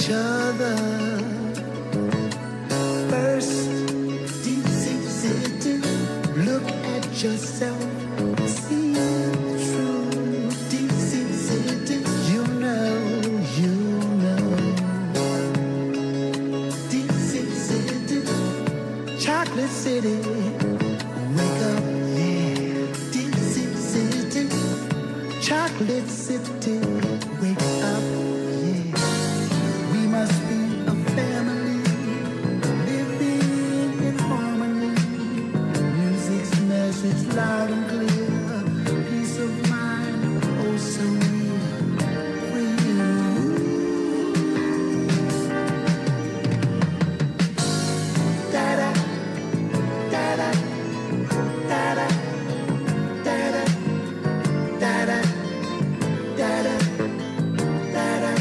each other. First, DC City, look at yourself, see the truth. DC City, you know. DC City, Chocolate City, wake up, yeah. DC City, Chocolate City, wake up, yeah. We must be a family, living in harmony. Music's message loud and clear, peace of mind, oh so near for you. Da-da, da-da, da-da, da-da, da-da, da-da, da-da,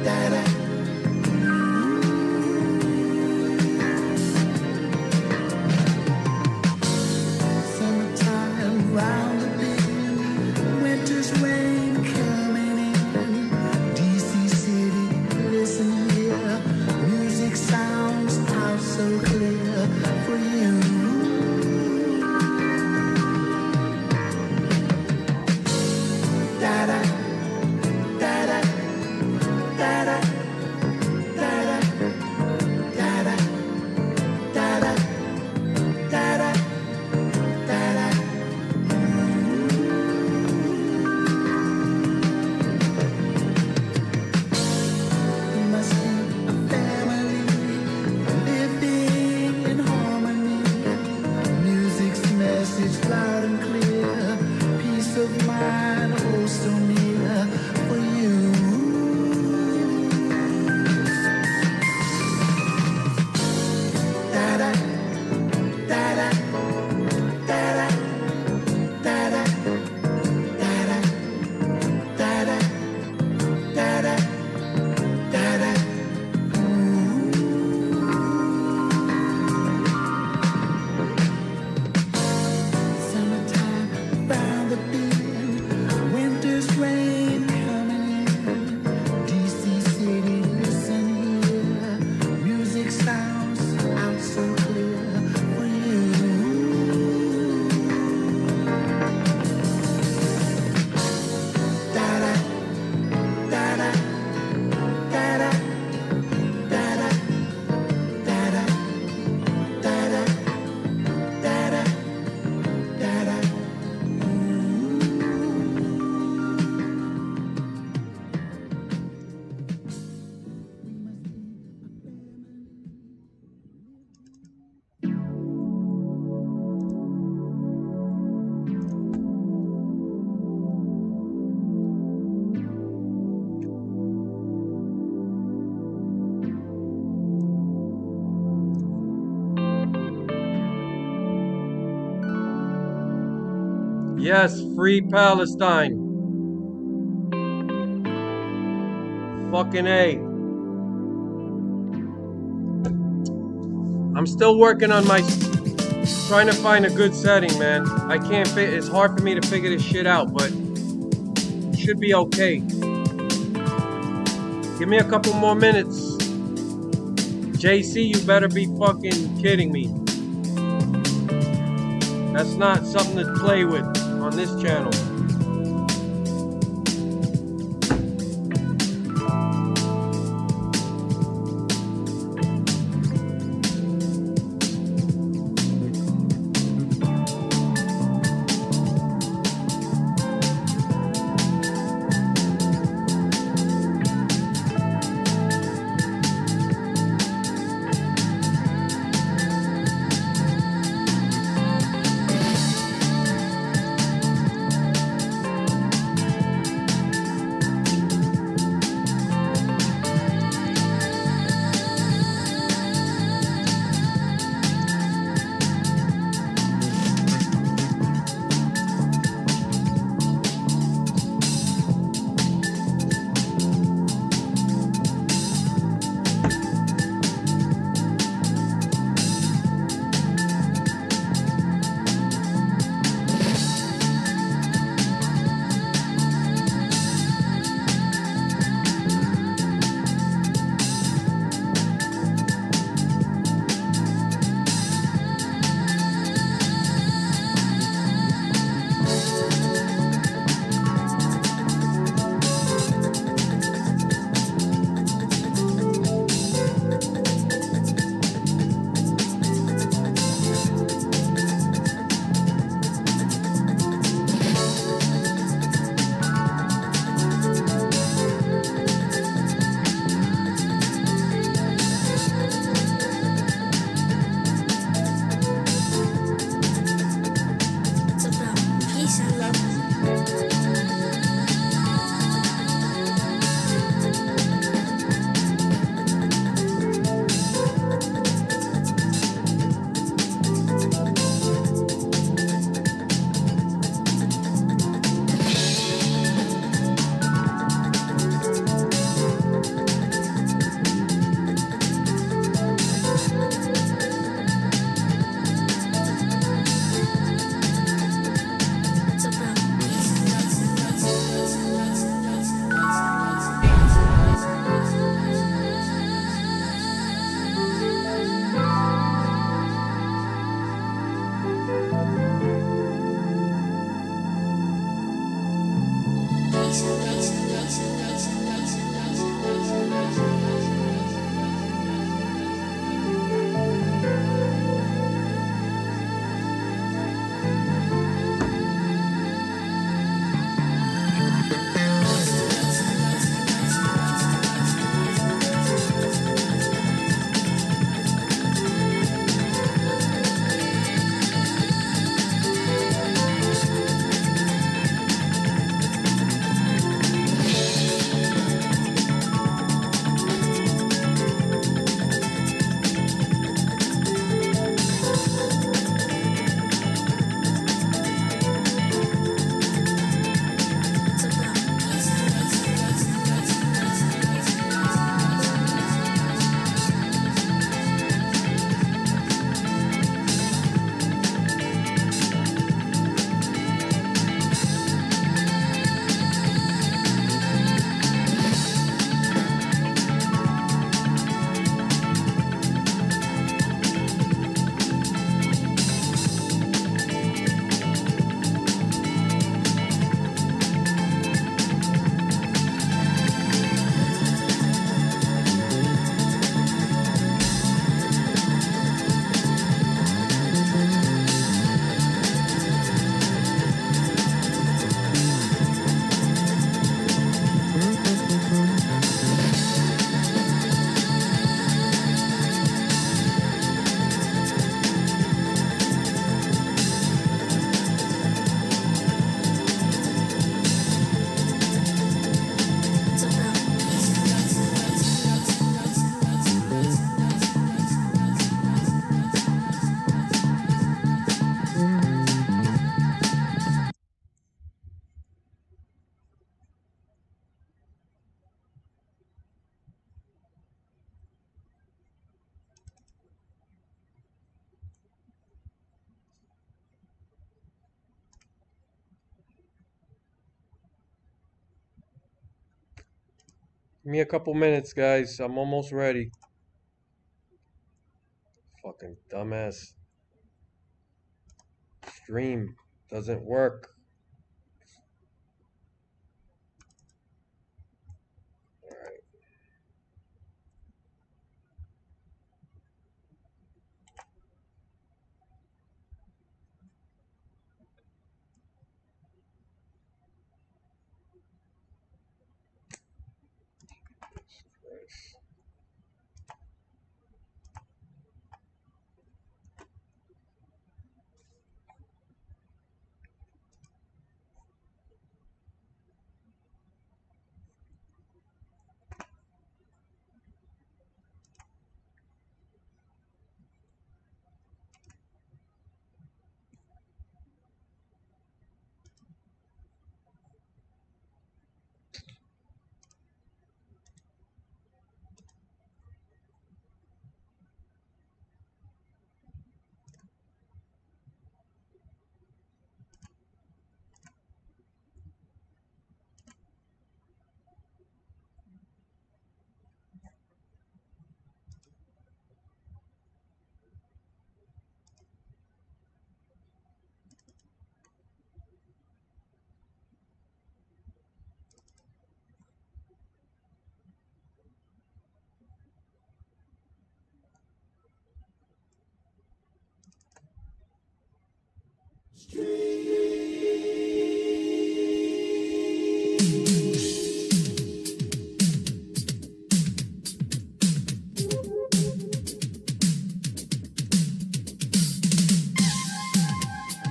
da-da. Summertime round the bend, winter's rain coming in. DC City, listen here, music sounds out so clear for you. Da-da, da-da, da-da, da-da, da-da, da-da, da-da, da-da. We must be a family, living in harmony. Music's message loud and clear, peace of mind, oh so near for you. Da-da, da-da, da-da, da-da, da-da, da-da, da-da, da-da. Summertime round the bend, winter's rain coming in. DC City, listen here, music sounds out so clear for you. Da-da, da-da, da-da, da-da, da-da, da-da, da-da, da-da. Yes, free Palestine. Fucking A. I'm still working on trying to find a good setting, man. I can't it's hard for me to figure this shit out, but it should be okay. Give me a couple more minutes. JC, you better be fucking kidding me. That's not something to play with on this channel. Give me a couple minutes, guys. I'm almost ready. Fucking dumbass. Stream doesn't work. Alright.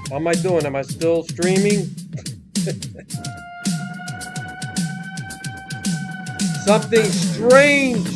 How am I doing? Am I still streaming? Something strange.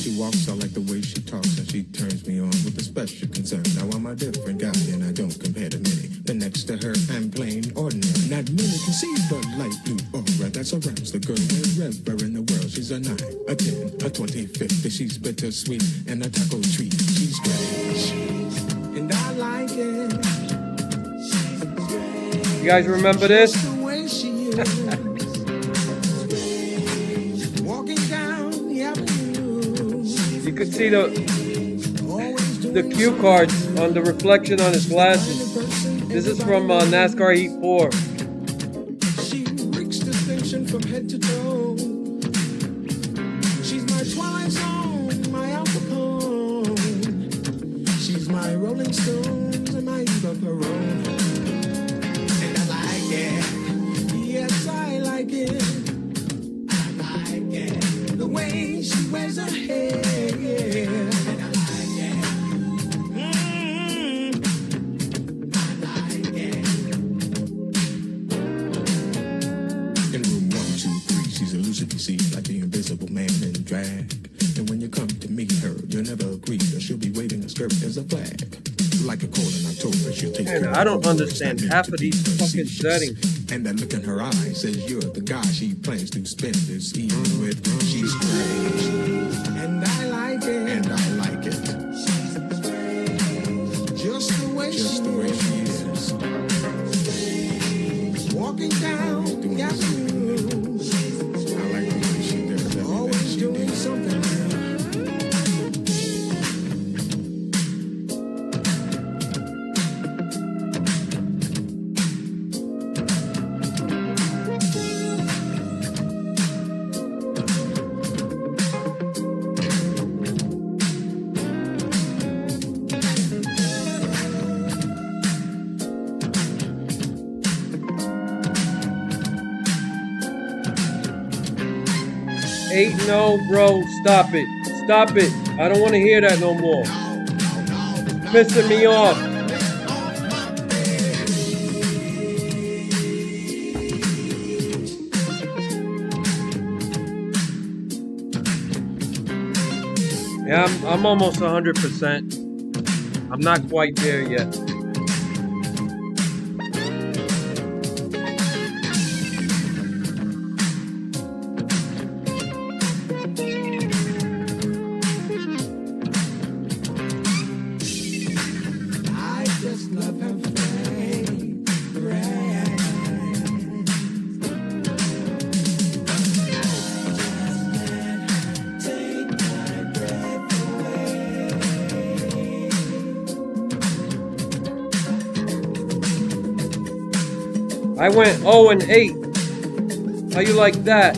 She walks, I like the way she talks, and she turns me on with a special concern. Now I'm a different guy, and I don't compare to many. But next to her, I'm plain ordinary. Not many can see the light blue aura that surrounds the girl wherever in the world. She's a 9, a 10, a 20, 50. She's bittersweet and a taco treat. She's strange, and I like it. You guys remember this? The way she is. Walking down the avenue. You could see the cue cards on the reflection on his glasses. This is from NASCAR Heat 4. She reeks distinction from head to toe. She's my Twilight Zone, my Al Capone. She's my Rolling Stones and my Eve of her own. And I like it. Yes, I like it. I like it. The way she wears her hair. And I like it. I like it. In room 1, 2, 3, she's elusive, you see, like the invisible man in drag. And when you come to meet her, you'll never agree that she'll be waving her skirt as a flag. Like a cold in October, she'll take Man, care I don't of her understand words, half not of these meant to be fucking facetious. settings. And that look in her eye says you're the guy she plans to spend this evening with. She's strange, and I like it. And I like it. Just the way she is. Walking down the avenue. I like the way she does that. Always doing something. Ain't no, bro. Stop it. Stop it. I don't want to hear that no more. Pissing me off. Yeah, I'm almost 100%. I'm not quite there yet. I just love her I went 0 and 8. How you like that?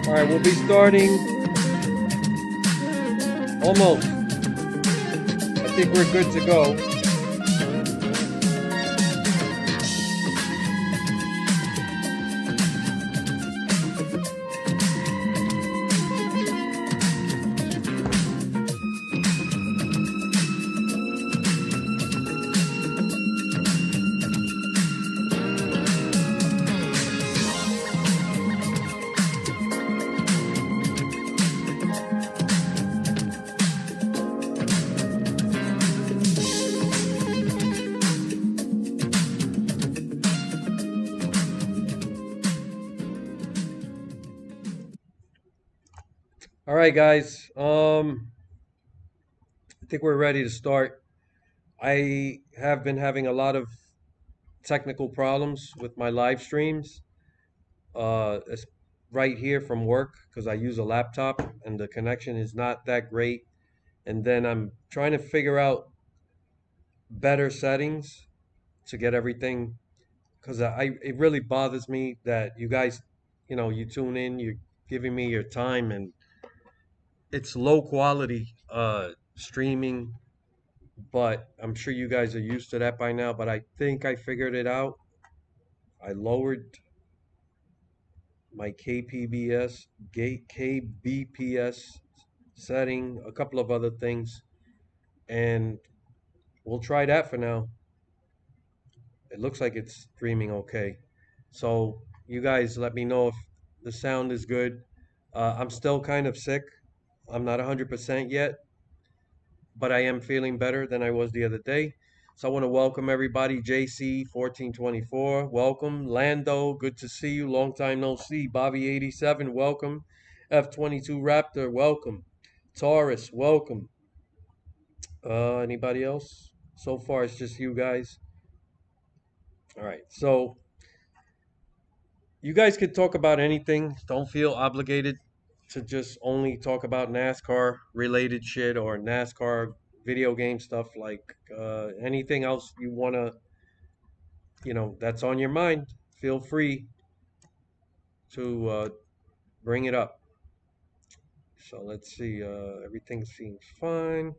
All right, we'll be starting almost. I think we're good to go. All right, guys. I think we're ready to start. I have been having a lot of technical problems with my live streams. It's right here from work because I use a laptop and the connection is not that great. And then I'm trying to figure out better settings to get everything because it really bothers me that you guys, you tune in, you're giving me your time and it's low quality streaming, but I'm sure you guys are used to that by now. But I think I figured it out. I lowered my KBPS setting, a couple of other things, and we'll try that for now. It looks like it's streaming okay. So you guys let me know if the sound is good. I'm still kind of sick. I'm not 100% yet, but I am feeling better than I was the other day. So I want to welcome everybody. JC 1424, welcome. Lando, good to see you. Long time no see. Bobby 87, welcome. F22 Raptor, welcome. Taurus, welcome. Anybody else? So far, it's just you guys. All right. So you guys could talk about anything. Don't feel obligated to just only talk about NASCAR related shit or NASCAR video game stuff. Like anything else you want to, that's on your mind. Feel free to bring it up. So let's see. Everything seems fine.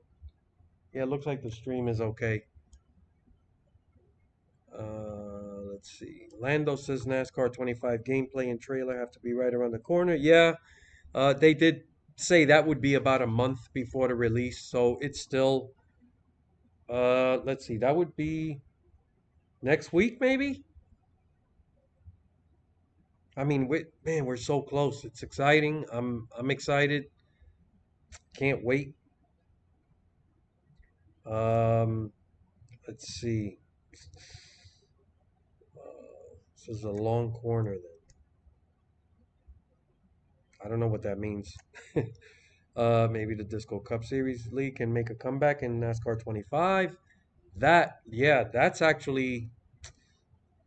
Yeah, it looks like the stream is okay. Let's see. Lando says NASCAR 25 gameplay and trailer have to be right around the corner. Yeah, they did say that would be about a month before the release, so it's still. Let's see. That would be next week, maybe. I mean, man, we're so close. It's exciting. I'm excited. Can't wait. Um, let's see. This is a long corner then. I don't know what that means. Maybe the Disco Cup Series League can make a comeback in NASCAR 25. Yeah, that's actually,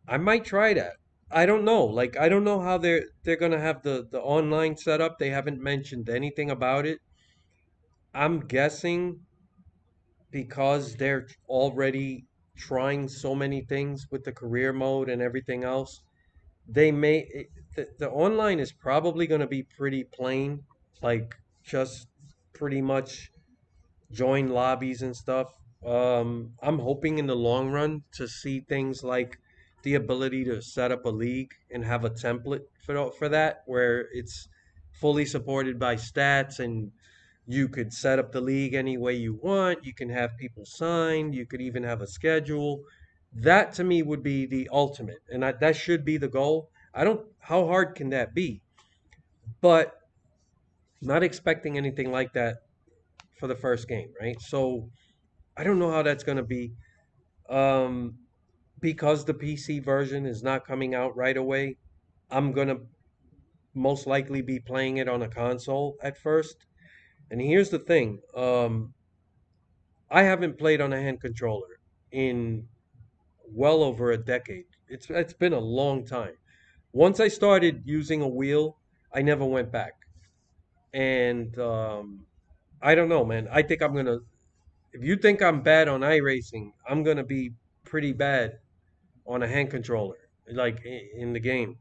I might try that. I don't know. Like, I don't know how they're gonna have the online setup. They haven't mentioned anything about it. I'm guessing because they're already trying so many things with the career mode and everything else. The online is probably gonna be pretty plain, like just pretty much join lobbies and stuff. I'm hoping in the long run to see things like the ability to set up a league and have a template for that, where it's fully supported by stats and you could set up the league any way you want. You can have people sign. You could even have a schedule. That to me would be the ultimate, and that should be the goal. I don't. How hard can that be? But not expecting anything like that for the first game, right? So I don't know how that's going to be. Um, because the PC version is not coming out right away, I'm going to most likely be playing it on a console at first. And here's the thing, I haven't played on a hand controller in well over a decade. It's been a long time. Once I started using a wheel, I never went back. And I don't know, man. I think I'm going to, if you think I'm bad on iRacing, I'm going to be pretty bad on a hand controller, like in the game.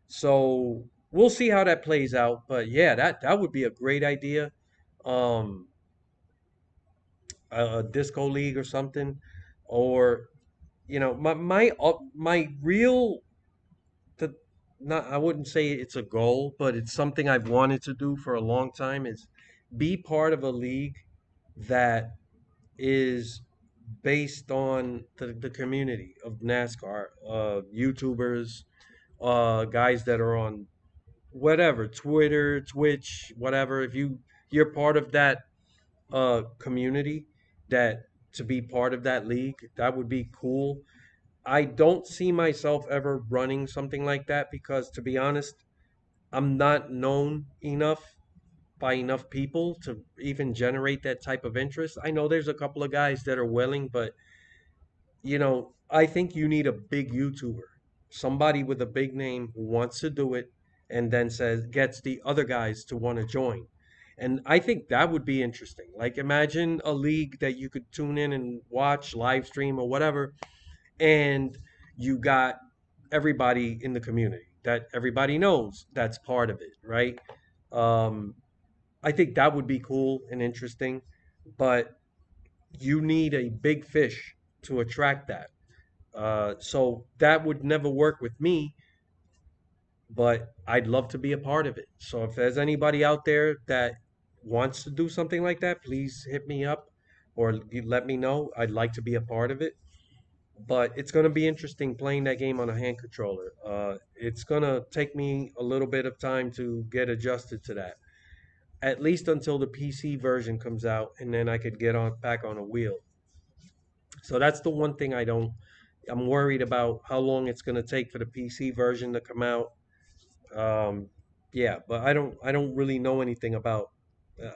So we'll see how that plays out. But yeah, that would be a great idea. Um, a disco league or something, or my real the not I wouldn't say it's a goal, but it's something I've wanted to do for a long time is be part of a league that is based on the community of NASCAR, YouTubers, guys that are on whatever, Twitter, Twitch, whatever. If you're part of that community, that to be part of that league, that would be cool. I don't see myself ever running something like that because, to be honest, I'm not known enough by enough people to even generate that type of interest. I know there's a couple of guys that are willing, but I think you need a big YouTuber, somebody with a big name who wants to do it and then says gets the other guys to want to join. And I think that would be interesting. Like imagine a league that you could tune in and watch live stream or whatever, and you got everybody in the community that everybody knows that's part of it, right? Um, I think that would be cool and interesting, but you need a big fish to attract that. So that would never work with me, but I'd love to be a part of it. So if there's anybody out there that wants to do something like that, please hit me up or let me know. I'd like to be a part of it. But it's going to be interesting playing that game on a hand controller. It's going to take me a little bit of time to get adjusted to that, at least until the PC version comes out, and then I could get on back on a wheel. So that's the one thing I'm worried about how long it's going to take for the PC version to come out. Um, yeah, but I don't really know anything about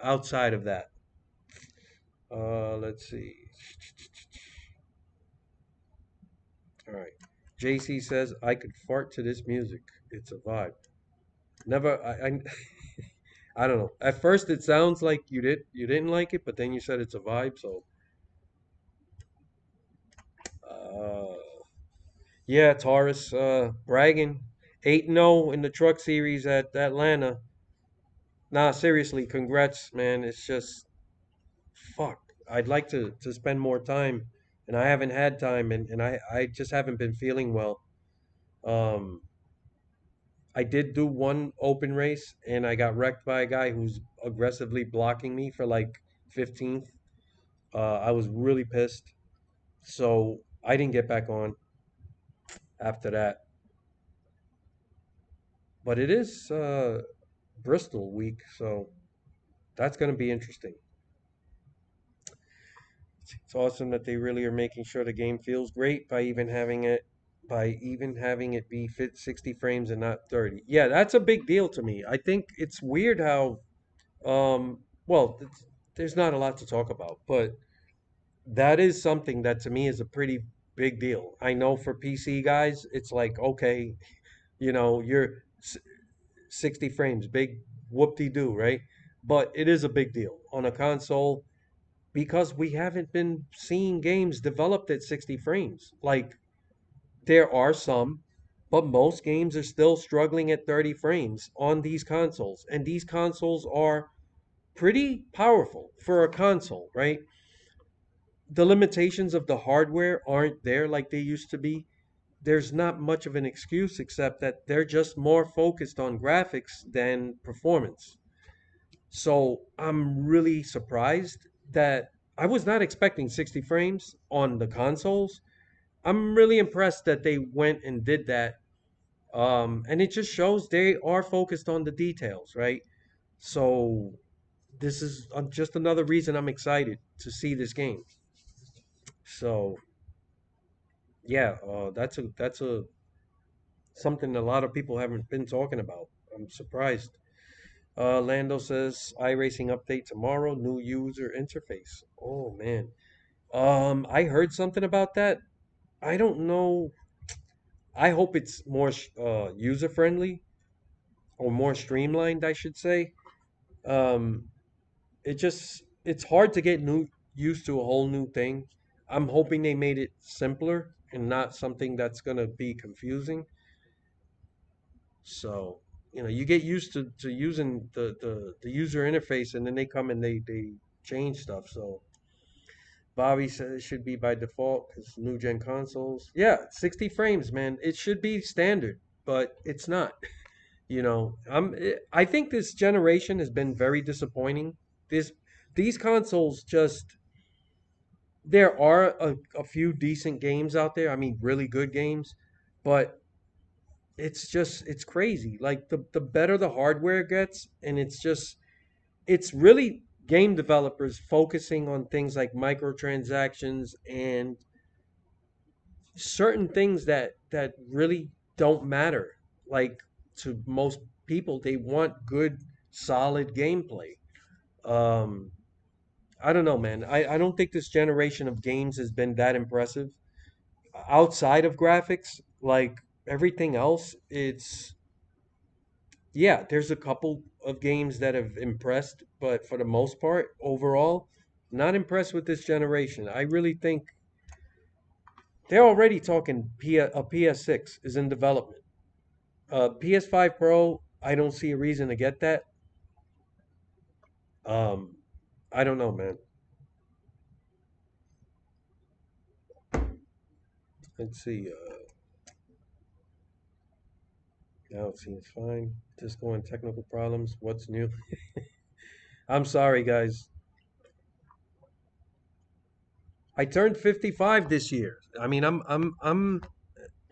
outside of that. Let's see. All right. JC says I could fart to this music. It's a vibe. Never. I don't know. At first, it sounds like you didn't like it, but then you said it's a vibe. So, uh, yeah, Taurus, bragging 8-0 in the Truck Series at Atlanta. Nah, seriously, congrats, man. It's just fuck. I'd like to spend more time, and I haven't had time, and I just haven't been feeling well. Um, I did do one open race, and I got wrecked by a guy who's aggressively blocking me for like 15th. I was really pissed, so I didn't get back on after that. But it is Bristol week, so that's going to be interesting. It's awesome that they really are making sure the game feels great by even having it be fit 60 frames and not 30. Yeah, that's a big deal to me. I think it's weird how well, there's not a lot to talk about, but that is something that to me is a pretty big deal. I know for PC guys, it's like, okay, you're 60 frames, big whoop-de-doo, right? But it is a big deal on a console because we haven't been seeing games developed at 60 frames. Like, there are some, but most games are still struggling at 30 frames on these consoles. And these consoles are pretty powerful for a console, right? The limitations of the hardware aren't there like they used to be. There's not much of an excuse except that they're just more focused on graphics than performance. So I'm really surprised that I was not expecting 60 frames on the consoles. I'm really impressed that they went and did that. And it just shows they are focused on the details, right? So this is just another reason I'm excited to see this game. So yeah, that's a something a lot of people haven't been talking about. I'm surprised. Lando says iRacing update tomorrow, new user interface. Oh man. I heard something about that. I don't know. I hope it's more user friendly or more streamlined, I should say. Um, it's hard to get new used to a whole new thing. I'm hoping they made it simpler and not something that's gonna be confusing. So, you get used to using the user interface and then they come and they change stuff. So Bobby said it should be by default because new gen consoles. Yeah, 60 frames, man. It should be standard, but it's not. I think this generation has been very disappointing. This these consoles just there are a few decent games out there. I mean, really good games, but it's crazy. Like the better the hardware gets, and it's really game developers focusing on things like microtransactions and certain things that really don't matter. Like to most people, they want good, solid gameplay. Um, I don't know, man. I don't think this generation of games has been that impressive. Outside of graphics, like everything else, yeah, there's a couple of games that have impressed, but for the most part, overall, not impressed with this generation. I really think they're already talking a PS6 is in development. PS5 Pro, I don't see a reason to get that. Um, I don't know, man. Let's see. Now it seems fine. Just going technical problems. What's new? I'm sorry, guys. I turned 55 this year. I mean, am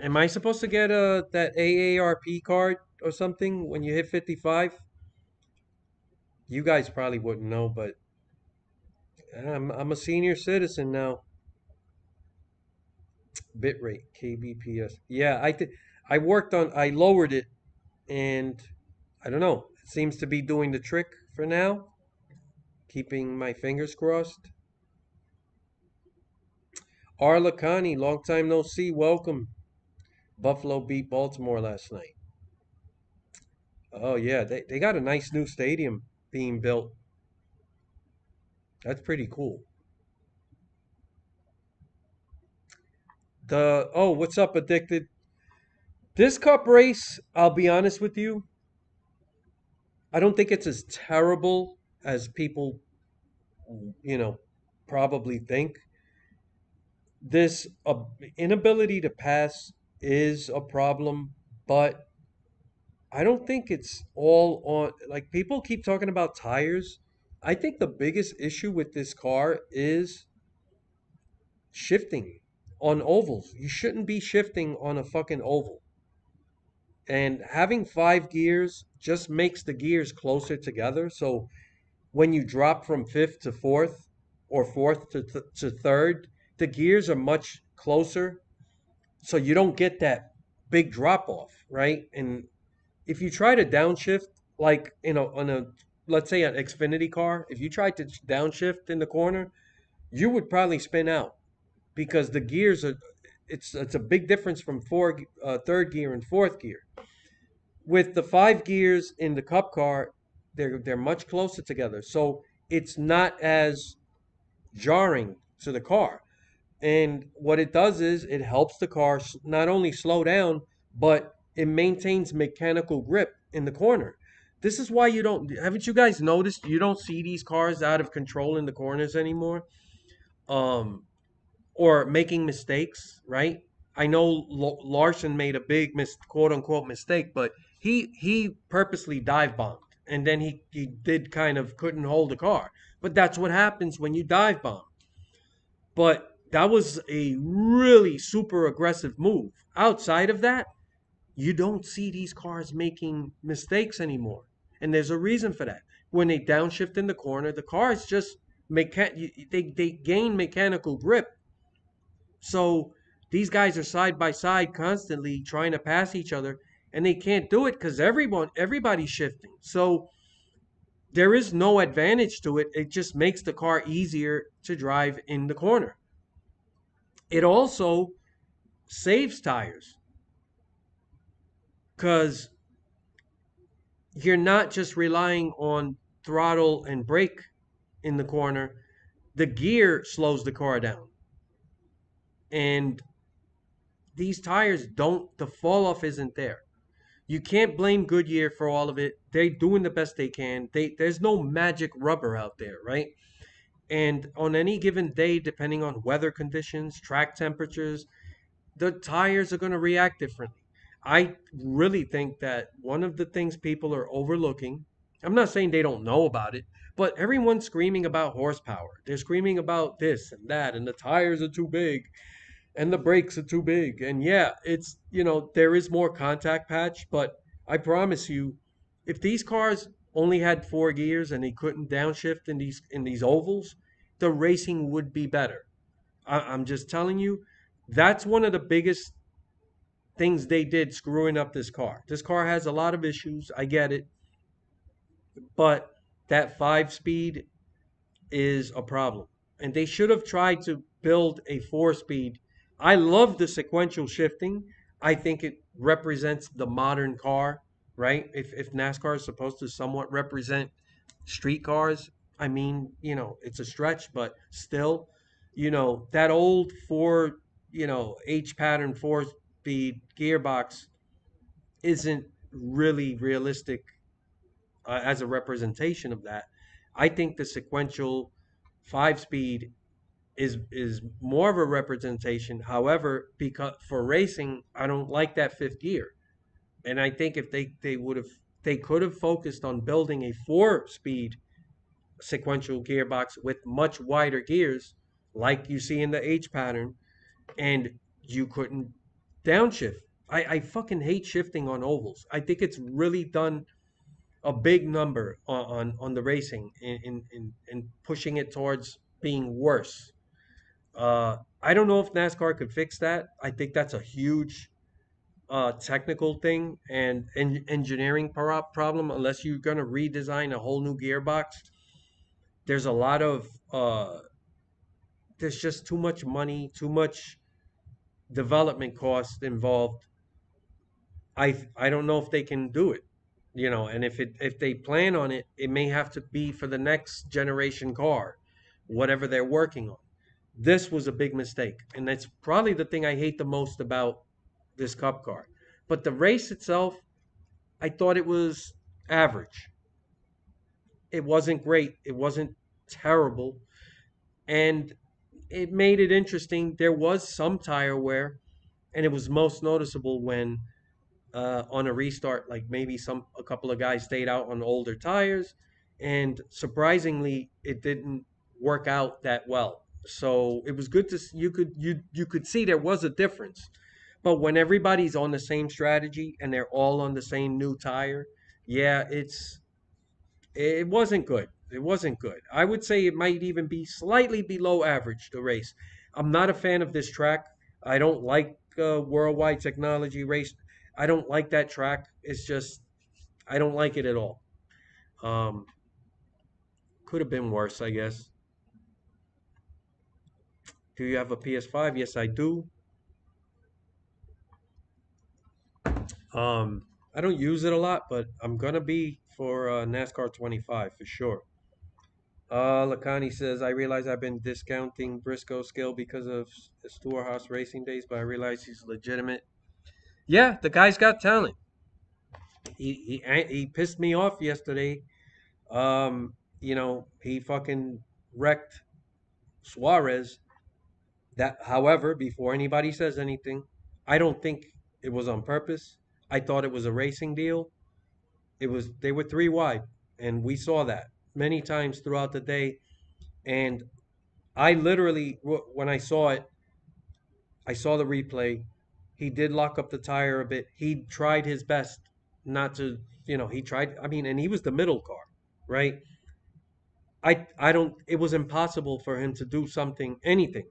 I supposed to get that AARP card or something when you hit 55? You guys probably wouldn't know, but I'm a senior citizen now. Bitrate, kbps. Yeah, I lowered it and I don't know. It seems to be doing the trick for now. Keeping my fingers crossed. Arla Connie, long time no see. Welcome. Buffalo beat Baltimore last night. Oh yeah, they got a nice new stadium being built. That's pretty cool. What's up, Addicted? This cup race, I'll be honest with you, I don't think it's as terrible as people, you know, probably think. This inability to pass is a problem, but I don't think it's all on. Like people keep talking about tires. I think the biggest issue with this car is shifting on ovals. You shouldn't be shifting on a fucking oval. And having five gears just makes the gears closer together. So when you drop from fifth to fourth or fourth to third, the gears are much closer. So you don't get that big drop off, right? And if you try to downshift, like on a let's say an Xfinity car, if you tried to downshift in the corner, you would probably spin out because the gears are it's a big difference from third gear and fourth gear. With the five gears in the Cup car, they're much closer together, so it's not as jarring to the car. And what it does is it helps the car not only slow down, but it maintains mechanical grip in the corner. This is why you don't, haven't you guys noticed you don't see these cars out of control in the corners anymore? Um, or making mistakes, right? I know Larson made a big quote unquote mistake, but he purposely dive bombed and then he did kind of couldn't hold the car. But that's what happens when you dive bomb. But that was a really super aggressive move. Outside of that, you don't see these cars making mistakes anymore. And there's a reason for that. When they downshift in the corner, the cars just they gain mechanical grip. So these guys are side by side constantly trying to pass each other and they can't do it because everybody's shifting. So there is no advantage to it. It just makes the car easier to drive in the corner. It also saves tires because you're not just relying on throttle and brake in the corner. The gear slows the car down. And these tires don't, the fall off isn't there. You can't blame Goodyear for all of it. They're doing the best they can. There's no magic rubber out there, right? And on any given day, depending on weather conditions, track temperatures, the tires are going to react differently. I really think that one of the things people are overlooking, I'm not saying they don't know about it, but everyone's screaming about horsepower. They're screaming about this and that, and the tires are too big, and the brakes are too big. And yeah, there is more contact patch, but I promise you, if these cars only had four gears and they couldn't downshift in these ovals, the racing would be better. I'm just telling you, that's one of the biggest things they did screwing up this car. This car has a lot of issues. I get it. But that five speed is a problem. And they should have tried to build a four speed. I love the sequential shifting. I think it represents the modern car, right? If NASCAR is supposed to somewhat represent street cars, I mean, it's a stretch, but still, that old four, H pattern four speed gearbox isn't really realistic as a representation of that. I think the sequential five speed is more of a representation. However, because for racing, I don't like that fifth gear. And I think if they could have focused on building a four speed sequential gearbox with much wider gears, like you see in the H pattern, and you couldn't downshift. I fucking hate shifting on ovals. I think it's really done a big number on the racing in pushing it towards being worse. I don't know if NASCAR could fix that. I think that's a huge technical thing and engineering problem. Unless you're gonna redesign a whole new gearbox, there's a lot of there's just too much money, too much development cost involved. I don't know if they can do it, and if they plan on it, it may have to be for the next generation car, whatever they're working on. This was a big mistake, and that's probably the thing I hate the most about this cup car. But the race itself, I thought it was average. It wasn't great. It wasn't terrible, and it made it interesting. There was some tire wear, and it was most noticeable when on a restart, like maybe a couple of guys stayed out on older tires, and surprisingly, it didn't work out that well. So it was good to you could see there was a difference, but when everybody's on the same strategy and they're all on the same new tire, yeah, it wasn't good. It wasn't good. I would say it might even be slightly below average, the race. I'm not a fan of this track. I don't like Worldwide Technology Race. I don't like that track. It's just, I don't like it at all. Um, could have been worse, I guess. Do you have a PS5? Yes, I do. I don't use it a lot, but I'm gonna be for NASCAR 25 for sure. Lacani says, I realize I've been discounting Briscoe's skill because of Storehouse Racing Days, but I realize he's legitimate. Yeah, the guy's got talent. He pissed me off yesterday. He fucking wrecked Suarez. That, however, before anybody says anything, I don't think it was on purpose. I thought it was a racing deal. They were three wide, and we saw that many times throughout the day. And I literally, when I saw it, I saw the replay. He did lock up the tire a bit. He tried his best not to, he tried. I mean, and he was the middle car, right? I don't. It was impossible for him to do anything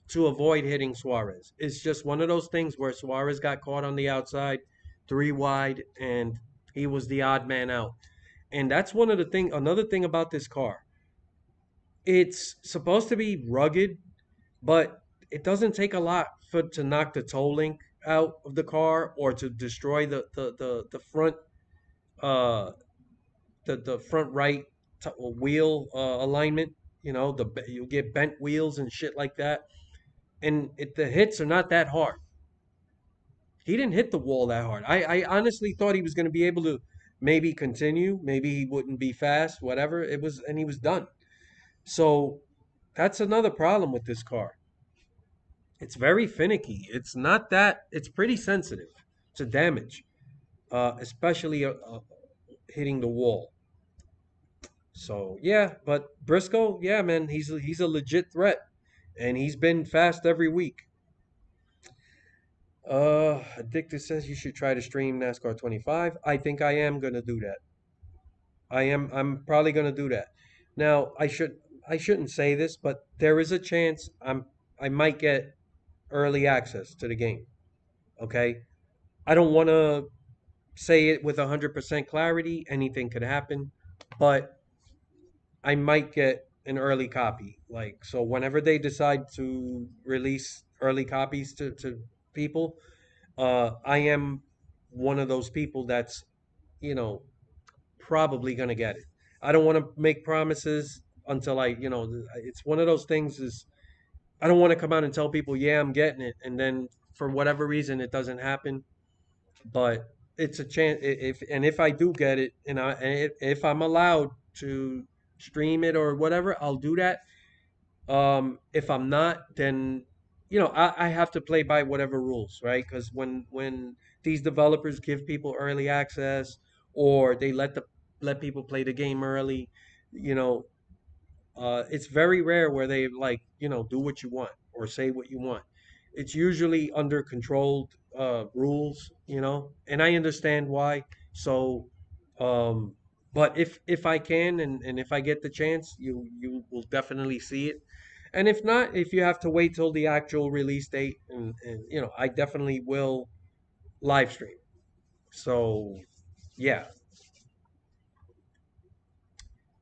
to avoid hitting Suarez. It's just one of those things where Suarez got caught on the outside, three wide, and he was the odd man out. And that's another thing about this car. It's supposed to be rugged, but it doesn't take a lot to knock the toe link out of the car or to destroy the front uh the front right wheel alignment. You get bent wheels and shit like that, and the hits are not that hard. He didn't hit the wall that hard. I honestly thought he was going to be able to maybe continue, maybe he wouldn't be fast, whatever it was, and he was done. So that's another problem with this car. It's very finicky. It's not that. It's pretty sensitive to damage, especially hitting the wall. So yeah, but Briscoe, yeah, man, he's a legit threat, and he's been fast every week. Addicted says you should try to stream NASCAR 25. I think I am gonna do that. I'm probably gonna do that. Now I shouldn't say this, but there is a chance I might get early access to the game. Okay, I don't want to say it with 100% clarity. Anything could happen, but I might get an early copy. Like, so whenever they decide to release early copies to people, I am one of those people that's, you know, probably gonna get it. I don't want to make promises until it's one of those things is I don't want to come out and tell people, yeah, I'm getting it, and then for whatever reason it doesn't happen. But it's a chance if I do get it, and if I'm allowed to stream it or whatever, I'll do that. If I'm not, then I have to play by whatever rules, right? Because when these developers give people early access or they let people play the game early, you know, it's very rare where they like do what you want or say what you want. It's usually under controlled rules, and I understand why. So, um, but if I can and if I get the chance, you will definitely see it. And if not, if you have to wait till the actual release date, and I definitely will live stream. So, yeah,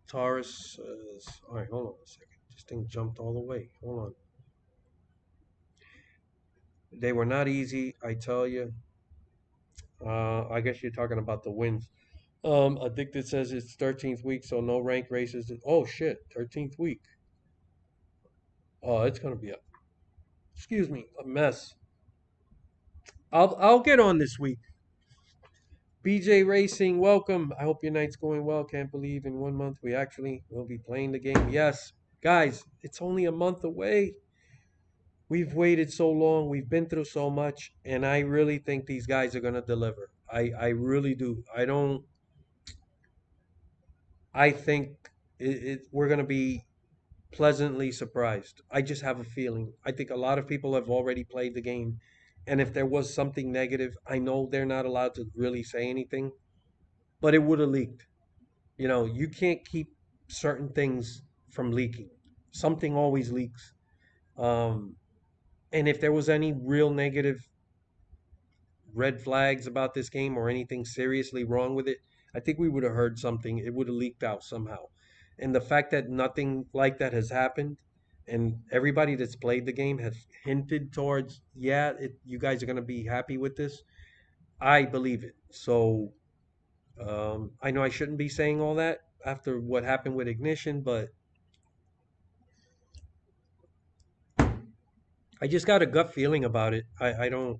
Taurus says, all right, hold on a second. This thing jumped all the way. Hold on. They were not easy, I tell you. I guess you're talking about the wins. Addicted says it's 13th week, so no rank races. Oh shit, 13th week. Oh, it's gonna be excuse me, a mess. I'll get on this week. BJ Racing, welcome. I hope your night's going well. Can't believe in 1 month we actually will be playing the game. Yes, guys, it's only a month away. We've waited so long. We've been through so much, and I really think these guys are gonna deliver. I really do. I don't. I think we're gonna be pleasantly surprised. I just have a feeling. I think a lot of people have already played the game, and if there was something negative, I know they're not allowed to really say anything, but it would have leaked. You know, you can't keep certain things from leaking. Something always leaks. Um, and if there was any real negative red flags about this game or anything seriously wrong with it, I think we would have heard something. It would have leaked out somehow. And the fact that nothing like that has happened and everybody that's played the game has hinted towards, yeah, you guys are going to be happy with this, I believe it. So I know I shouldn't be saying all that after what happened with Ignition, but I just got a gut feeling about it. I don't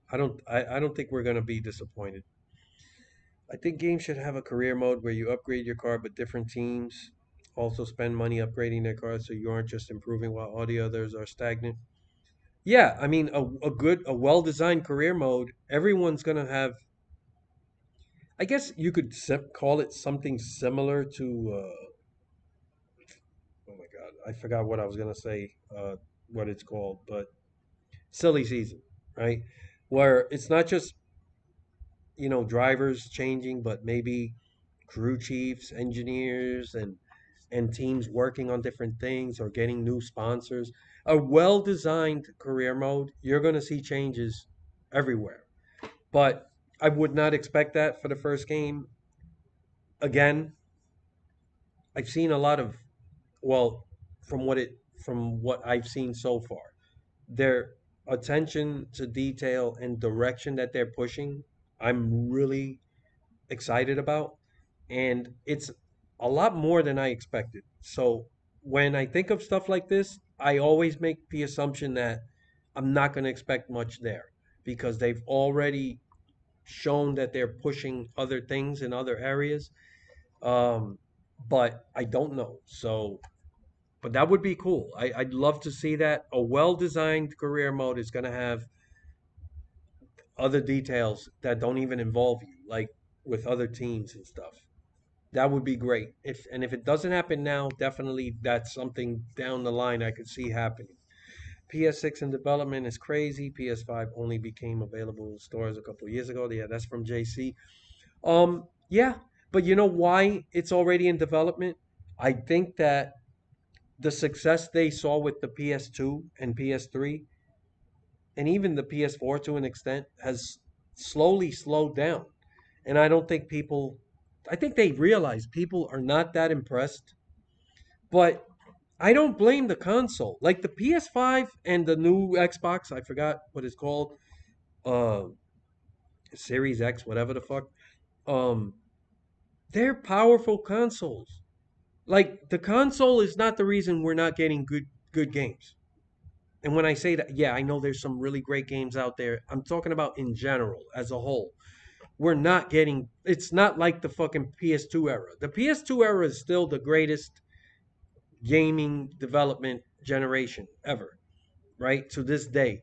think we're going to be disappointed. I think games should have a career mode where you upgrade your car, but different teams also spend money upgrading their cars, so you aren't just improving while all the others are stagnant. Yeah, I mean, a well-designed career mode, everyone's gonna have. I guess you could call it something similar to. Oh my God, I forgot what I was gonna say. What it's called, but silly season, right? Where it's not just drivers changing, but maybe crew chiefs, engineers, and teams working on different things or getting new sponsors. A well designed career mode, you're going to see changes everywhere. But I would not expect that for the first game. Again, I've seen a lot of, well, from what I've seen so far, their attention to detail and direction that they're pushing, I'm really excited about, and it's a lot more than I expected. So when I think of stuff like this, I always make the assumption that I'm not going to expect much there because they've already shown that they're pushing other things in other areas. Um, but I don't know. So, but that would be cool. I'd love to see that. A well-designed career mode is going to have other details that don't even involve you, like with other teams and stuff. That would be great. If it doesn't happen now, definitely that's something down the line I could see happening. PS6 in development is crazy. PS5 only became available in stores a couple of years ago. Yeah, that's from JC. Yeah, but you know why it's already in development? I think that the success they saw with the PS2 and PS3 and even the PS4 to an extent has slowly slowed down. And I think they realize people are not that impressed. But I don't blame the console. Like the PS5 and the new Xbox, I forgot what it's called, uh, Series X, whatever the fuck. Um, they're powerful consoles. Like the console is not the reason we're not getting good games. And when I say that, yeah, I know there's some really great games out there. I'm talking about in general, as a whole. We're not getting. It's not like the fucking PS2 era. The PS2 era is still the greatest gaming development generation ever, right? To this day.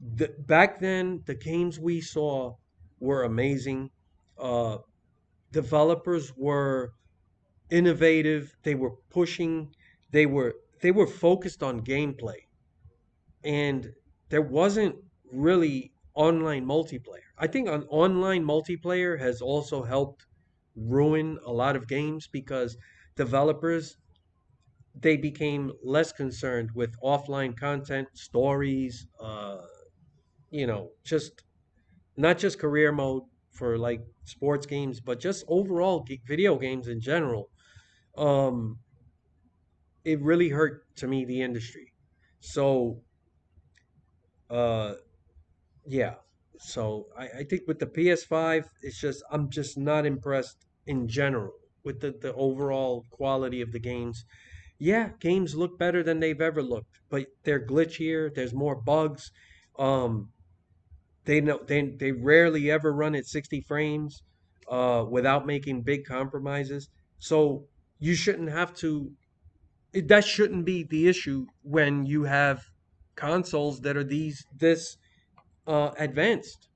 Back then, the games we saw were amazing. Uh, Developers were innovative. They were pushing. They were focused on gameplay, and there wasn't really online multiplayer. I think an online multiplayer has also helped ruin a lot of games because developers they became less concerned with offline content, stories, just not just career mode for like sports games, but just overall video games in general. Um, it really hurt to me the industry. So Uh, yeah. So I think with the PS5, it's just I'm just not impressed in general with the overall quality of the games. Yeah, games look better than they've ever looked, but they're glitchier. There's more bugs. Um, they rarely ever run at 60 frames without making big compromises. So you shouldn't have to. That shouldn't be the issue when you have consoles that are this advanced.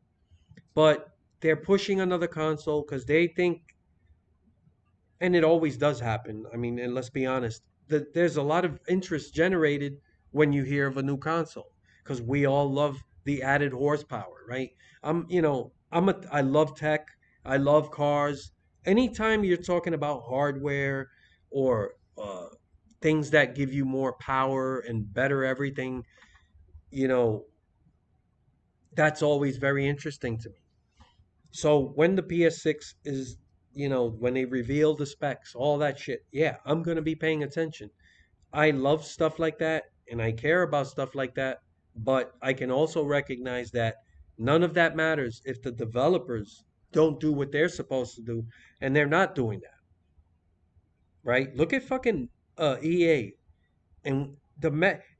But they're pushing another console because they think, and it always does happen. I mean, and let's be honest, that there's a lot of interest generated when you hear of a new console because we all love the added horsepower, right? I love tech. I love cars. Anytime you're talking about hardware or things that give you more power and better everything, you know, that's always very interesting to me. So when the PS6 is, when they reveal the specs, all that shit, yeah, I'm going to be paying attention. I love stuff like that and I care about stuff like that, but I can also recognize that none of that matters if the developers don't do what they're supposed to do, and they're not doing that, right? Look at fucking EA and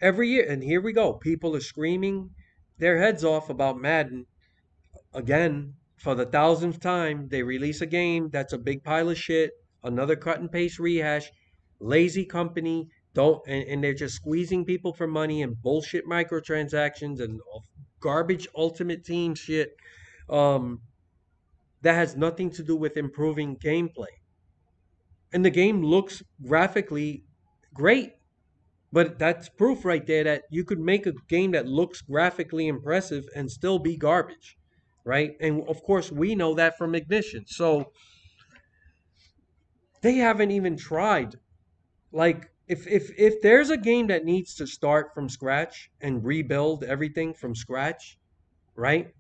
every year, and here we go. People are screaming their heads off about Madden. Again, for the thousandth time, they release a game that's a big pile of shit, another cut and paste rehash, lazy company, don't and they're just squeezing people for money and bullshit microtransactions and garbage ultimate team shit. Um, that has nothing to do with improving gameplay. And the game looks graphically great. But that's proof right there that you could make a game that looks graphically impressive and still be garbage, right? And of course, we know that from Ignition. So they haven't even tried. Like, if there's a game that needs to start from scratch and rebuild everything from scratch, right?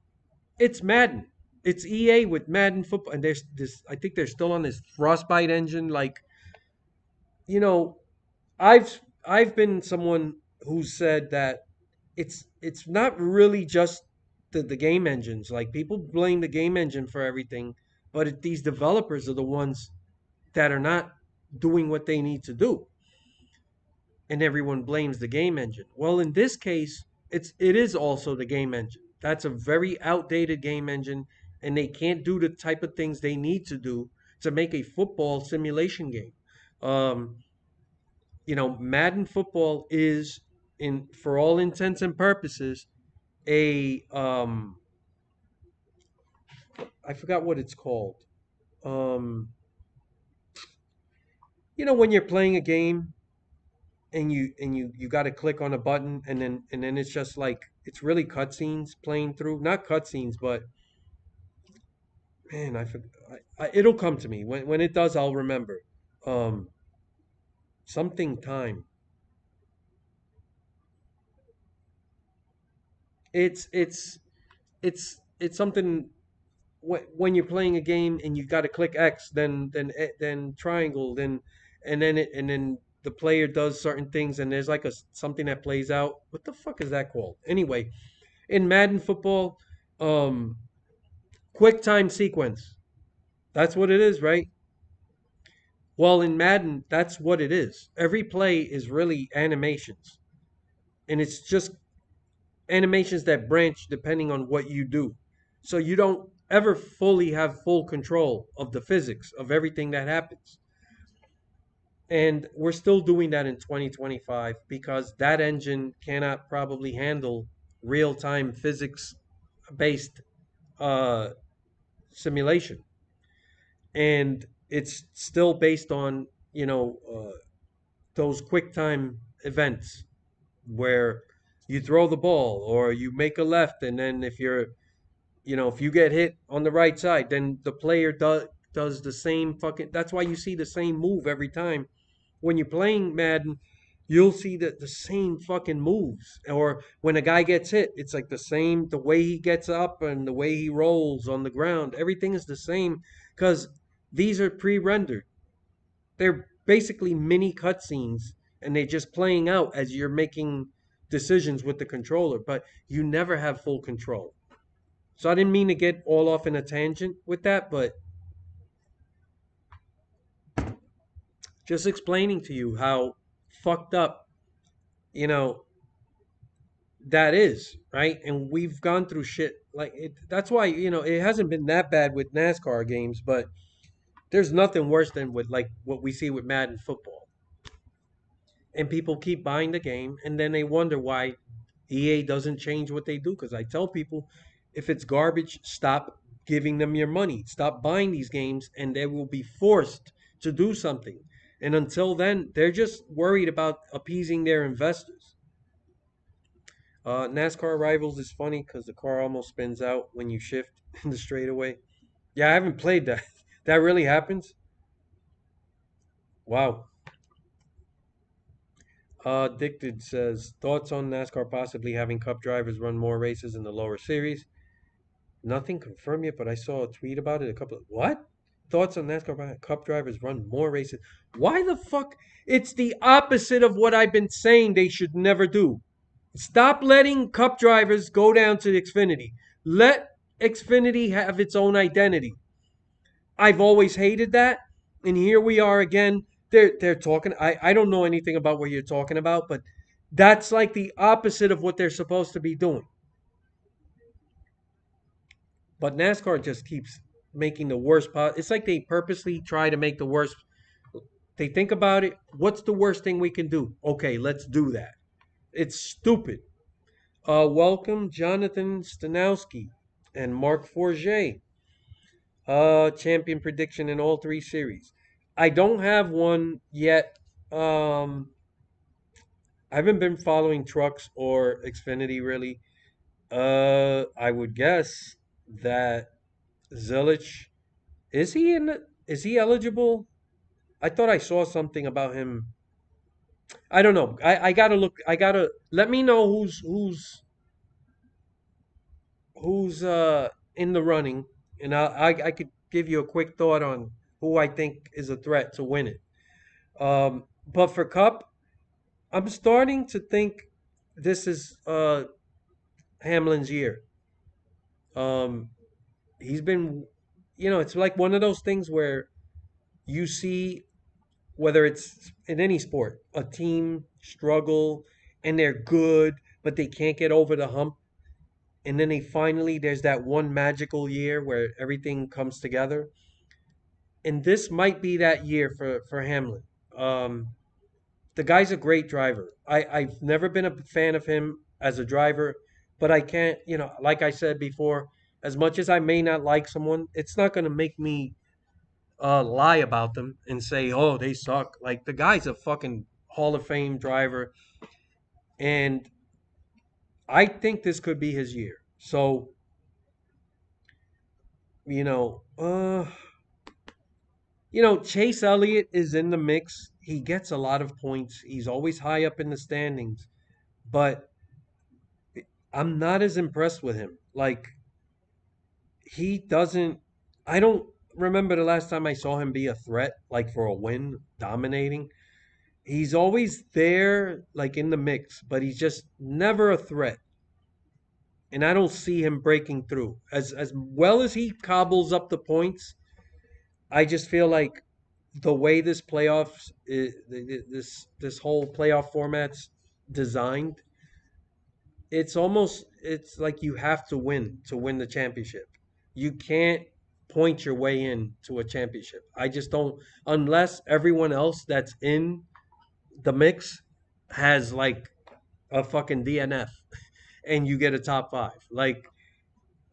It's Madden. It's EA with Madden football, and there's this. I think they're still on this Frostbite engine. Like, you know, I've been someone who said that it's not really just the game engines. Like people blame the game engine for everything, but these developers are the ones that are not doing what they need to do, and everyone blames the game engine. Well, in this case, it is also the game engine. That's a very outdated game engine, and they can't do the type of things they need to do to make a football simulation game. Um, Madden football is, in for all intents and purposes, a I forgot what it's called. Um, when you're playing a game and you got to click on a button and then it's just like it's really cutscenes playing through. Not cutscenes, but man, I forgot. It'll come to me when it does. I'll remember. Um, something time. It's it's it's something when you're playing a game and you got to click X, then triangle, then the player does certain things, and there's like something that plays out. What the fuck is that called? Anyway, in Madden football, um, quick time sequence. That's what it is, right? Well, in Madden, that's what it is. Every play is really animations, and it's just animations that branch depending on what you do. So you don't ever fully have full control of the physics of everything that happens. And we're still doing that in 2025 because that engine cannot probably handle real time physics based uh, simulation. And it's still based on, those quick time events where you throw the ball or you make a left, and then if you get hit on the right side, then the player does the same fucking. That's why you see the same move every time. When you're playing Madden, you'll see the same fucking moves. Or when a guy gets hit, it's like the way he gets up and the way he rolls on the ground. Everything is the same because these are pre-rendered. They're basically mini cutscenes, and they're just playing out as you're making decisions with the controller, but you never have full control. So I didn't mean to get all off in a tangent with that, but just explaining to you how fucked up, you know, that is, right? And we've gone through shit like it. That's why, it hasn't been that bad with NASCAR games, but there's nothing worse than with like what we see with Madden football. And people keep buying the game and then they wonder why EA doesn't change what they do. Because I tell people, if it's garbage, stop giving them your money. Stop buying these games and they will be forced to do something. And until then, they're just worried about appeasing their investors. NASCAR Rivals is funny because the car almost spins out when you shift in the straightaway. Yeah, I haven't played that. That really happens? Wow. Addicted says thoughts on NASCAR possibly having Cup drivers run more races in the lower series. Nothing confirmed yet, but I saw a tweet about it. A couple of what? Thoughts on NASCAR Cup drivers run more races? Why the fuck? It's the opposite of what I've been saying they should never do. Stop letting Cup drivers go down to Xfinity. Let Xfinity have its own identity. I've always hated that, and here we are again. They're talking. I don't know anything about what you're talking about, but that's like the opposite of what they're supposed to be doing. But NASCAR just keeps making the worst. It's like they purposely try to make the worst. They think about it. What's the worst thing we can do? Okay, let's do that. It's stupid. Welcome, Jonathan Stanowski and Mark Forget. Champion prediction in all three series. I don't have one yet. I haven't been following trucks or Xfinity really. I would guess that Zilich is he eligible? I thought I saw something about him. I don't know. I gotta look. I gotta let me know who's in the running, and I could give you a quick thought on who I think is a threat to win it. But for Cup, I'm starting to think this is Hamlin's year. Um, he's been, it's like one of those things where you see whether it's in any sport, a team struggle and they're good, but they can't get over the hump. And then there's that one magical year where everything comes together. And this might be that year for Hamlin. Um, the guy's a great driver. I've never been a fan of him as a driver, but I can't, like I said before, as much as I may not like someone, it's not going to make me lie about them and say, oh, they suck. Like, the guy's a fucking Hall of Fame driver. And I think this could be his year. So, you know, uh, Chase Elliott is in the mix. He gets a lot of points. He's always high up in the standings, but I'm not as impressed with him. Like, he doesn't. I don't remember the last time I saw him be a threat, like for a win, dominating. He's always there, like in the mix, but he's just never a threat. And I don't see him breaking through. As well as he cobbles up the points, I just feel like the way this whole playoff format's designed, it's like you have to win the championship. You can't point your way in to a championship. I just don't, unless everyone else that's in the mix has like a fucking DNF and you get a top five. Like,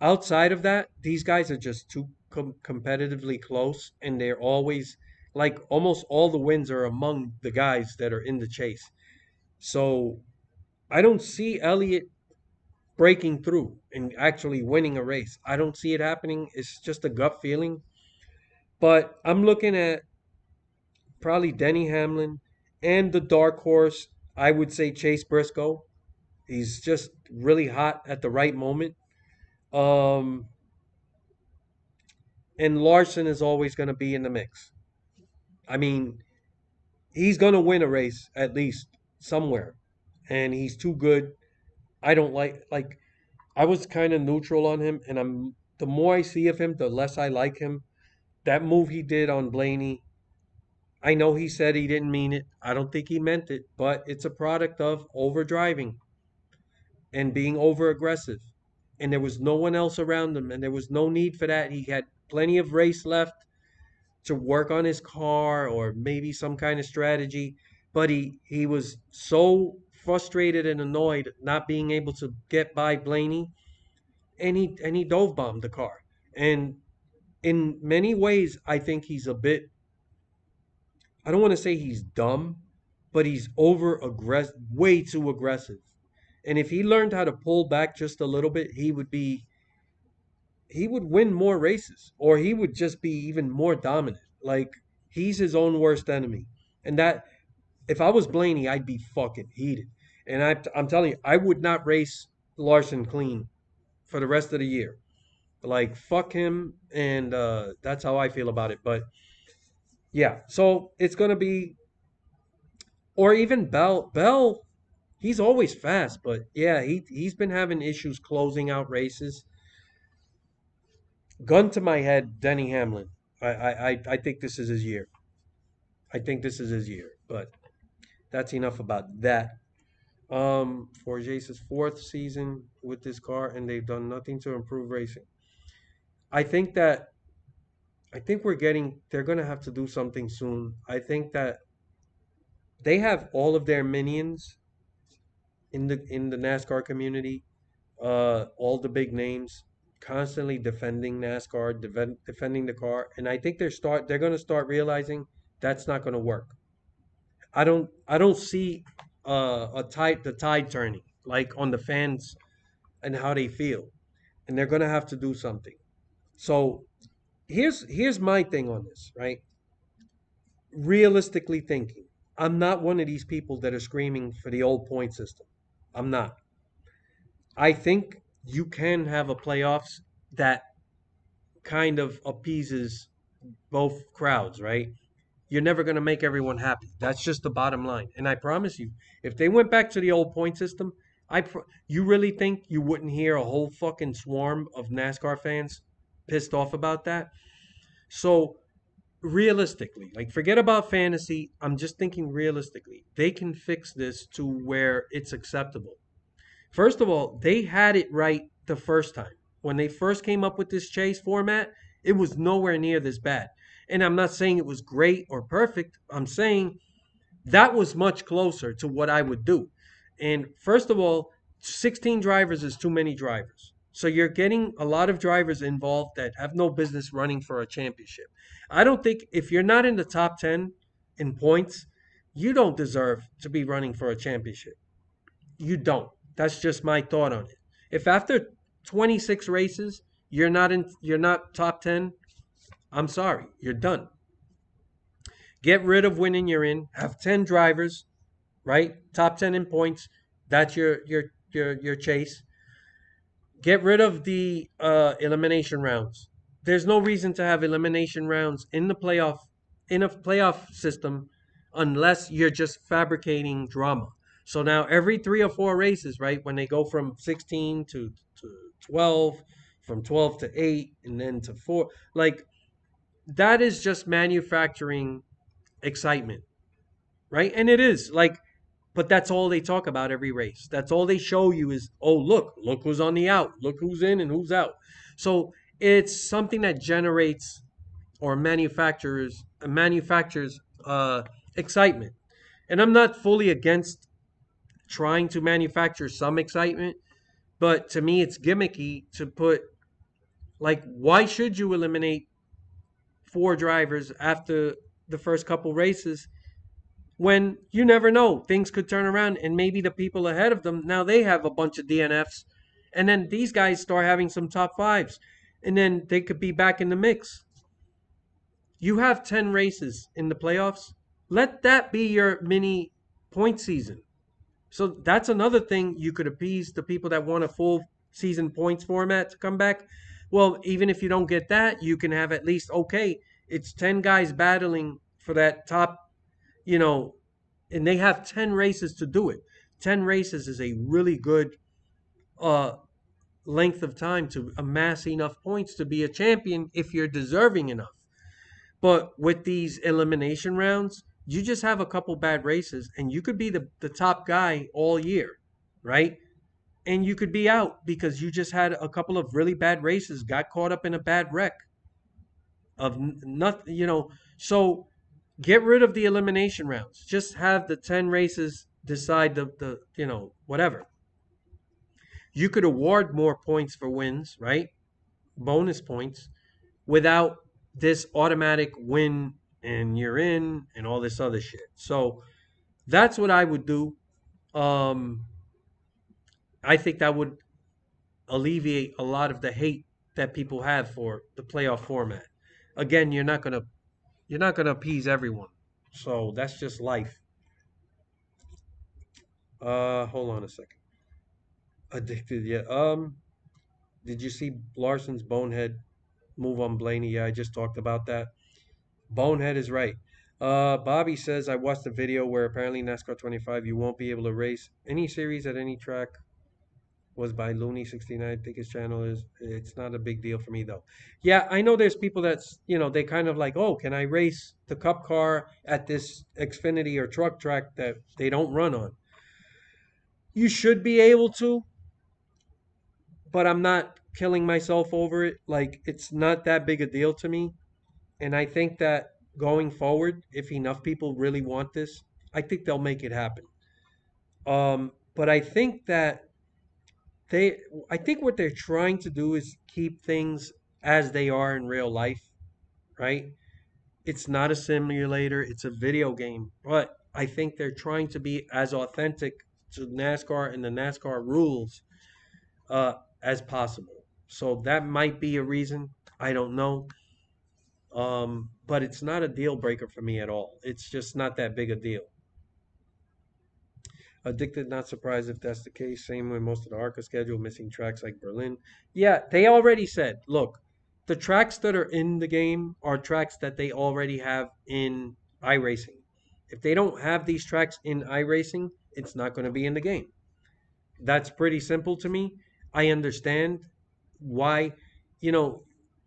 outside of that, these guys are just too competitively close, and they're always like almost all the wins are among the guys that are in the chase. So I don't see Elliott breaking through and actually winning a race. I don't see it happening. It's just a gut feeling. But I'm looking at probably Denny Hamlin and the dark horse. I would say Chase Briscoe. He's just really hot at the right moment. Um, and Larson is always going to be in the mix. I mean, he's going to win a race at least somewhere. and he's too good. I don't like I was kind of neutral on him, and the more I see of him, the less I like him. That move he did on Blaney, I know he said he didn't mean it. I don't think he meant it, but it's a product of over driving and being over aggressive. And there was no one else around him, and there was no need for that. He had plenty of race left to work on his car or maybe some kind of strategy, but he was so frustrated and annoyed not being able to get by Blaney, and he dove bombed the car. And in many ways, I think he's a bit, I don't want to say he's dumb, but he's over aggressive, way too aggressive. And if he learned how to pull back just a little bit, he would win more races, or he would just be even more dominant. Like, he's his own worst enemy. And that, if I was Blaney, I'd be fucking heated. And I'm telling you, I would not race Larson clean for the rest of the year. Like, fuck him, and that's how I feel about it. But yeah, so it's gonna be, or even Bell. Bell, he's always fast, but yeah, he's been having issues closing out races. Gun to my head, Denny Hamlin. I think this is his year. I think this is his year. But that's enough about that. For Jace's fourth season with this car, and they've done nothing to improve racing. I think that I think we're getting. They're gonna have to do something soon. I think that they have all of their minions in the NASCAR community, all the big names, constantly defending NASCAR, defending the car, and I think they're going to start realizing that's not going to work. I don't see the tide turning like on the fans and how they feel, and they're going to have to do something. So here's my thing on this, right? Realistically thinking, I'm not one of these people that are screaming for the old point system. I'm not. I think you can have a playoffs that kind of appeases both crowds, right? You're never going to make everyone happy. That's just the bottom line. And I promise you, if they went back to the old point system, you really think you wouldn't hear a whole fucking swarm of NASCAR fans pissed off about that? So, realistically, like, forget about fantasy. I'm just thinking realistically. They can fix this to where it's acceptable. First of all, they had it right the first time. When they first came up with this chase format, it was nowhere near this bad. And I'm not saying it was great or perfect. I'm saying that was much closer to what I would do. And first of all, 16 drivers is too many drivers. So you're getting a lot of drivers involved that have no business running for a championship. I don't think, if you're not in the top 10 in points, you don't deserve to be running for a championship. You don't. That's just my thought on it. If after 26 races you're not top 10, I'm sorry, you're done. Get rid of winning you're in. Have 10 drivers, right? Top 10 in points. That's your chase. Get rid of the elimination rounds. There's no reason to have elimination rounds in a playoff system unless you're just fabricating drama. So now every 3 or 4 races, right, when they go from 16 to 12, from 12 to 8, and then to 4, like, that is just manufacturing excitement, right? And it is like, but that's all they talk about every race. That's all they show you is, oh, look who's on the out, look who's in and who's out. So it's something that generates or manufactures excitement. And I'm not fully against trying to manufacture some excitement, but to me it's gimmicky to put, like, why should you eliminate 4 drivers after the first couple races when you never know, things could turn around and maybe the people ahead of them, now they have a bunch of DNFs, and then these guys start having some top fives, and then they could be back in the mix. You have 10 races in the playoffs. Let that be your mini point season. So that's another thing you could appease the people that want a full season points format to come back. Well, even if you don't get that, you can have at least, okay, it's 10 guys battling for that top, you know, and they have 10 races to do it. 10 races is a really good uh, length of time to amass enough points to be a champion if you're deserving enough. But with these elimination rounds, you just have a couple bad races and you could be the top guy all year, right? And you could be out because you just had a couple of really bad races, got caught up in a bad wreck of nothing, So get rid of the elimination rounds. Just have the 10 races decide the whatever. You could award more points for wins, right? Bonus points without this automatic win and you're in and all this other shit. So that's what I would do. Um, I think that would alleviate a lot of the hate that people have for the playoff format. Again, you're not gonna appease everyone. So that's just life. Hold on a second. Addicted, yeah. Did you see Larson's bonehead move on Blaney? Yeah, I just talked about that. Bonehead is right. Bobby says I watched a video where apparently NASCAR 25 you won't be able to race any series at any track was by Looney 69. I think his channel is. It's not a big deal for me though. Yeah, I know there's people that's they kind of like, oh, can I race the Cup car at this Xfinity or truck track that they don't run on? You should be able to, but I'm not killing myself over it. Like it's not that big a deal to me. And I think that going forward, if enough people really want this, I think they'll make it happen. But I think that they, I think what they're trying to do is keep things as they are in real life, right? It's not a simulator, it's a video game. But I think they're trying to be as authentic to NASCAR and the NASCAR rules as possible. So that might be a reason. I don't know. But it's not a deal breaker for me at all. It's just not that big a deal. Addicted, not surprised if that's the case. Same with most of the ARCA schedule, missing tracks like Berlin. Yeah, they already said, look, the tracks that are in the game are tracks that they already have in iRacing. If they don't have these tracks in iRacing, it's not going to be in the game. That's pretty simple to me. I understand why, you know,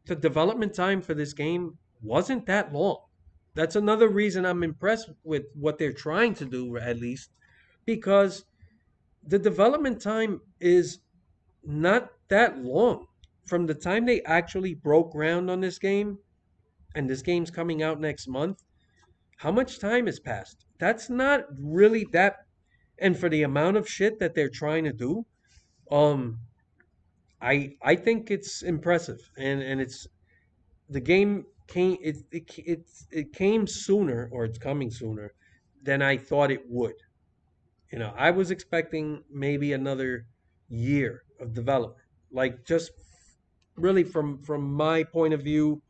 the development time for this game wasn't that long. That's another reason I'm impressed with what they're trying to do, at least, because the development time is not that long. From the time they actually broke ground on this game, and this game's coming out next month, how much time has passed? That's not really that. And for the amount of shit that they're trying to do, um, I think it's impressive, and it's the game came it came sooner or it's coming sooner than I thought it would. I was expecting maybe another year of development, like just really from my point of view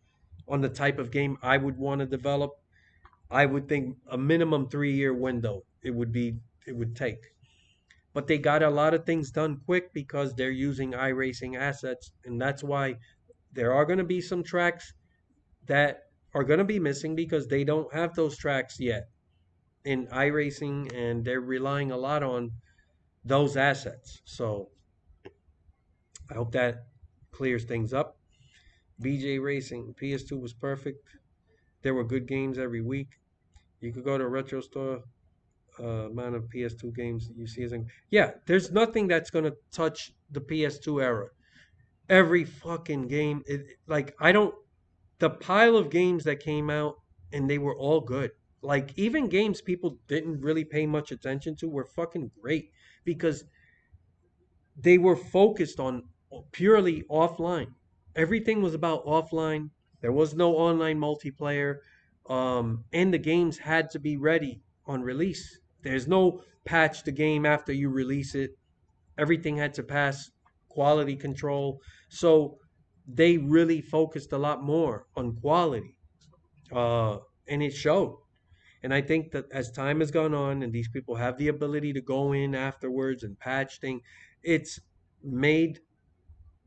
on the type of game I would want to develop. I would think a minimum 3-year window it would take. But they got a lot of things done quick because they're using iRacing assets, and that's why there are going to be some tracks that are going to be missing because they don't have those tracks yet in iRacing, and they're relying a lot on those assets. So I hope that clears things up. BJ Racing, PS2 was perfect. There were good games every week. You could go to a retro store, amount of PS2 games that you see. Yeah, there's nothing that's going to touch the PS2 era. Every fucking game, like, I don't, the pile of games that came out and they were all good. Like even games people didn't really pay much attention to were fucking great because they were focused on purely offline. Everything was about offline. There was no online multiplayer. And the games had to be ready on release. There's no patch the game after you release it. Everything had to pass quality control. So they really focused a lot more on quality. And it showed. And I think that as time has gone on and these people have the ability to go in afterwards and patch things, it's made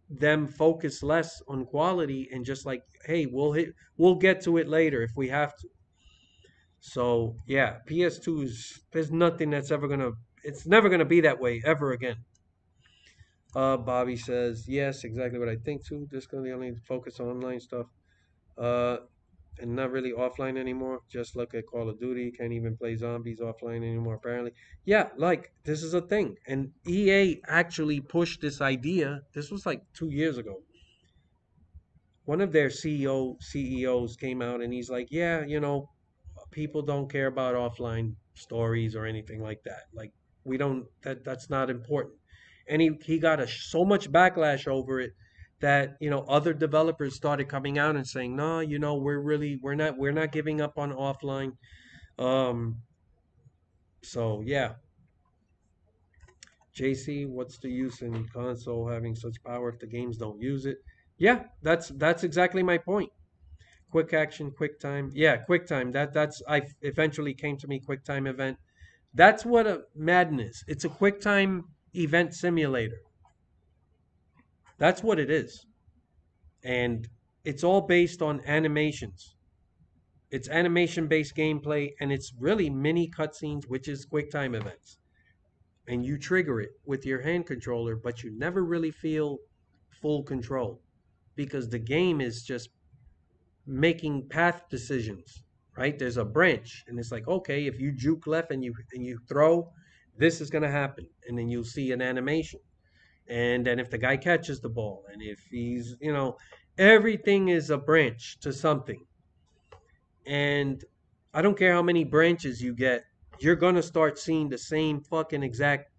them focus less on quality and just like, hey, we'll get to it later if we have to. So yeah, PS2 is there's nothing that's ever gonna It's never going to be that way ever again. Bobby says, yes, exactly what I think too. Just going to only focus on online stuff. Uh, and not really offline anymore. Just look at Call of Duty. Can't even play zombies offline anymore, apparently. Yeah, like, this is a thing. And EA actually pushed this idea. This was like 2 years ago. One of their CEOs came out and he's like, yeah, people don't care about offline stories or anything like that. Like, we don't, that's not important. And he got so much backlash over it that, other developers started coming out and saying, no, we're not giving up on offline. Um, so yeah, JC, what's the use in console having such power if the games don't use it? Yeah, that's exactly my point. Quick action, quick time. Yeah, quick time. That's I eventually came to me quick time event. That's what a Madden is. It's a quick time event simulator. That's what it is. And it's all based on animations. It's animation based gameplay and it's really mini cutscenes, which is quick time events. And you trigger it with your hand controller, but you never really feel full control because the game is just making path decisions, right? There's a branch, and it's like, okay, if you juke left and you throw, this is gonna happen, and then you'll see an animation. And then if the guy catches the ball, and if he's, everything is a branch to something. And I don't care how many branches you get, you're gonna start seeing the same fucking exact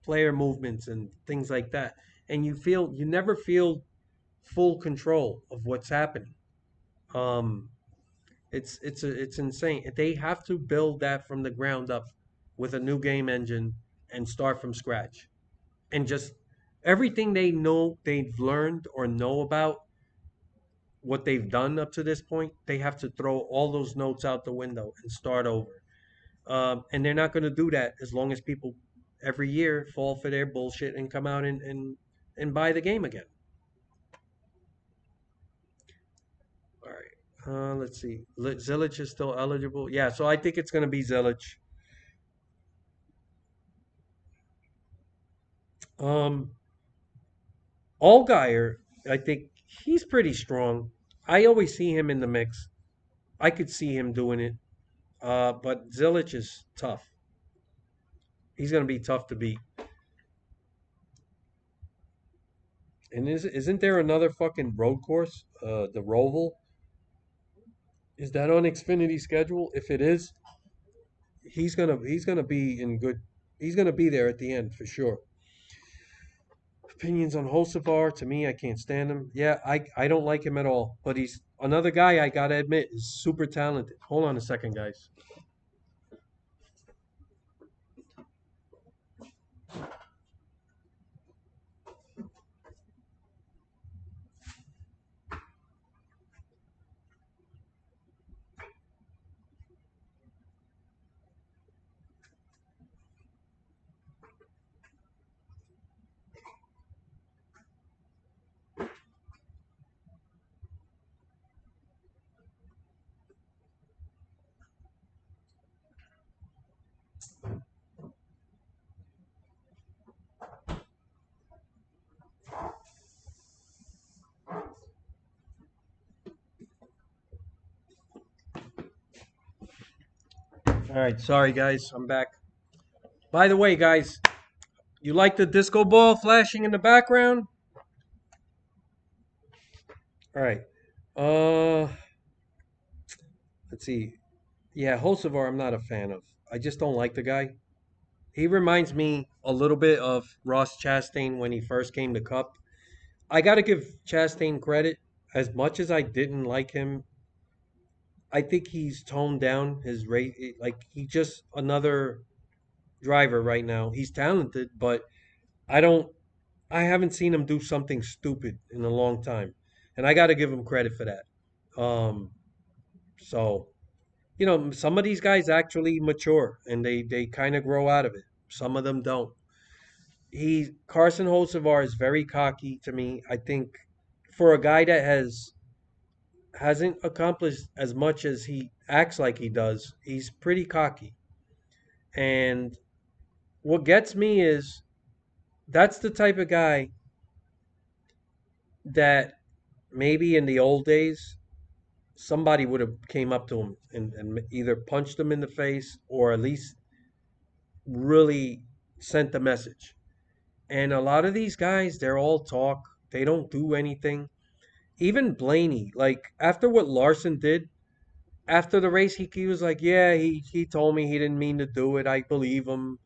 player movements and things like that. And you never feel full control of what's happening. Um, it's insane. They have to build that from the ground up with a new game engine and start from scratch. And just everything they've learned or know about what they've done up to this point, they have to throw all those notes out the window and start over. And they're not going to do that as long as people every year fall for their bullshit and come out and buy the game again. All right. Let's see. Zillich is still eligible. Yeah, so I think it's going to be Zillich. Um, Allgaier, I think he's pretty strong. I always see him in the mix. I could see him doing it. But Zillich is tough. He's going to be tough to beat. And isn't there another fucking road course? The Roval? Is that on Xfinity's schedule? If it is, he's gonna be in good. He's gonna be there at the end for sure. Opinions on Hocevar, to me, I can't stand him. Yeah, I don't like him at all. But he's another guy I gotta admit is super talented. Hold on a second, guys. All right, sorry guys, I'm back. By the way, guys, you like the disco ball flashing in the background? All right. Uh, let's see. Yeah, Hocevar, I'm not a fan of. I just don't like the guy. He reminds me a little bit of Ross Chastain when he first came to Cup. I got to give Chastain credit. As much as I didn't like him, I think he's toned down his rate. Like, he just another driver right now. He's talented, but I don't. I haven't seen him do something stupid in a long time, and I got to give him credit for that. Um, so some of these guys actually mature and they kind of grow out of it. Some of them don't. Carson Hocevar is very cocky to me. I think for a guy that hasn't accomplished as much as he acts like he does, he's pretty cocky. And what gets me is that's the type of guy that maybe in the old days somebody would have came up to him and either punched him in the face or at least really sent the message. And a lot of these guys, they're all talk. They don't do anything. Even Blaney, like after what Larson did after the race, he was like, "Yeah, he told me he didn't mean to do it. I believe him,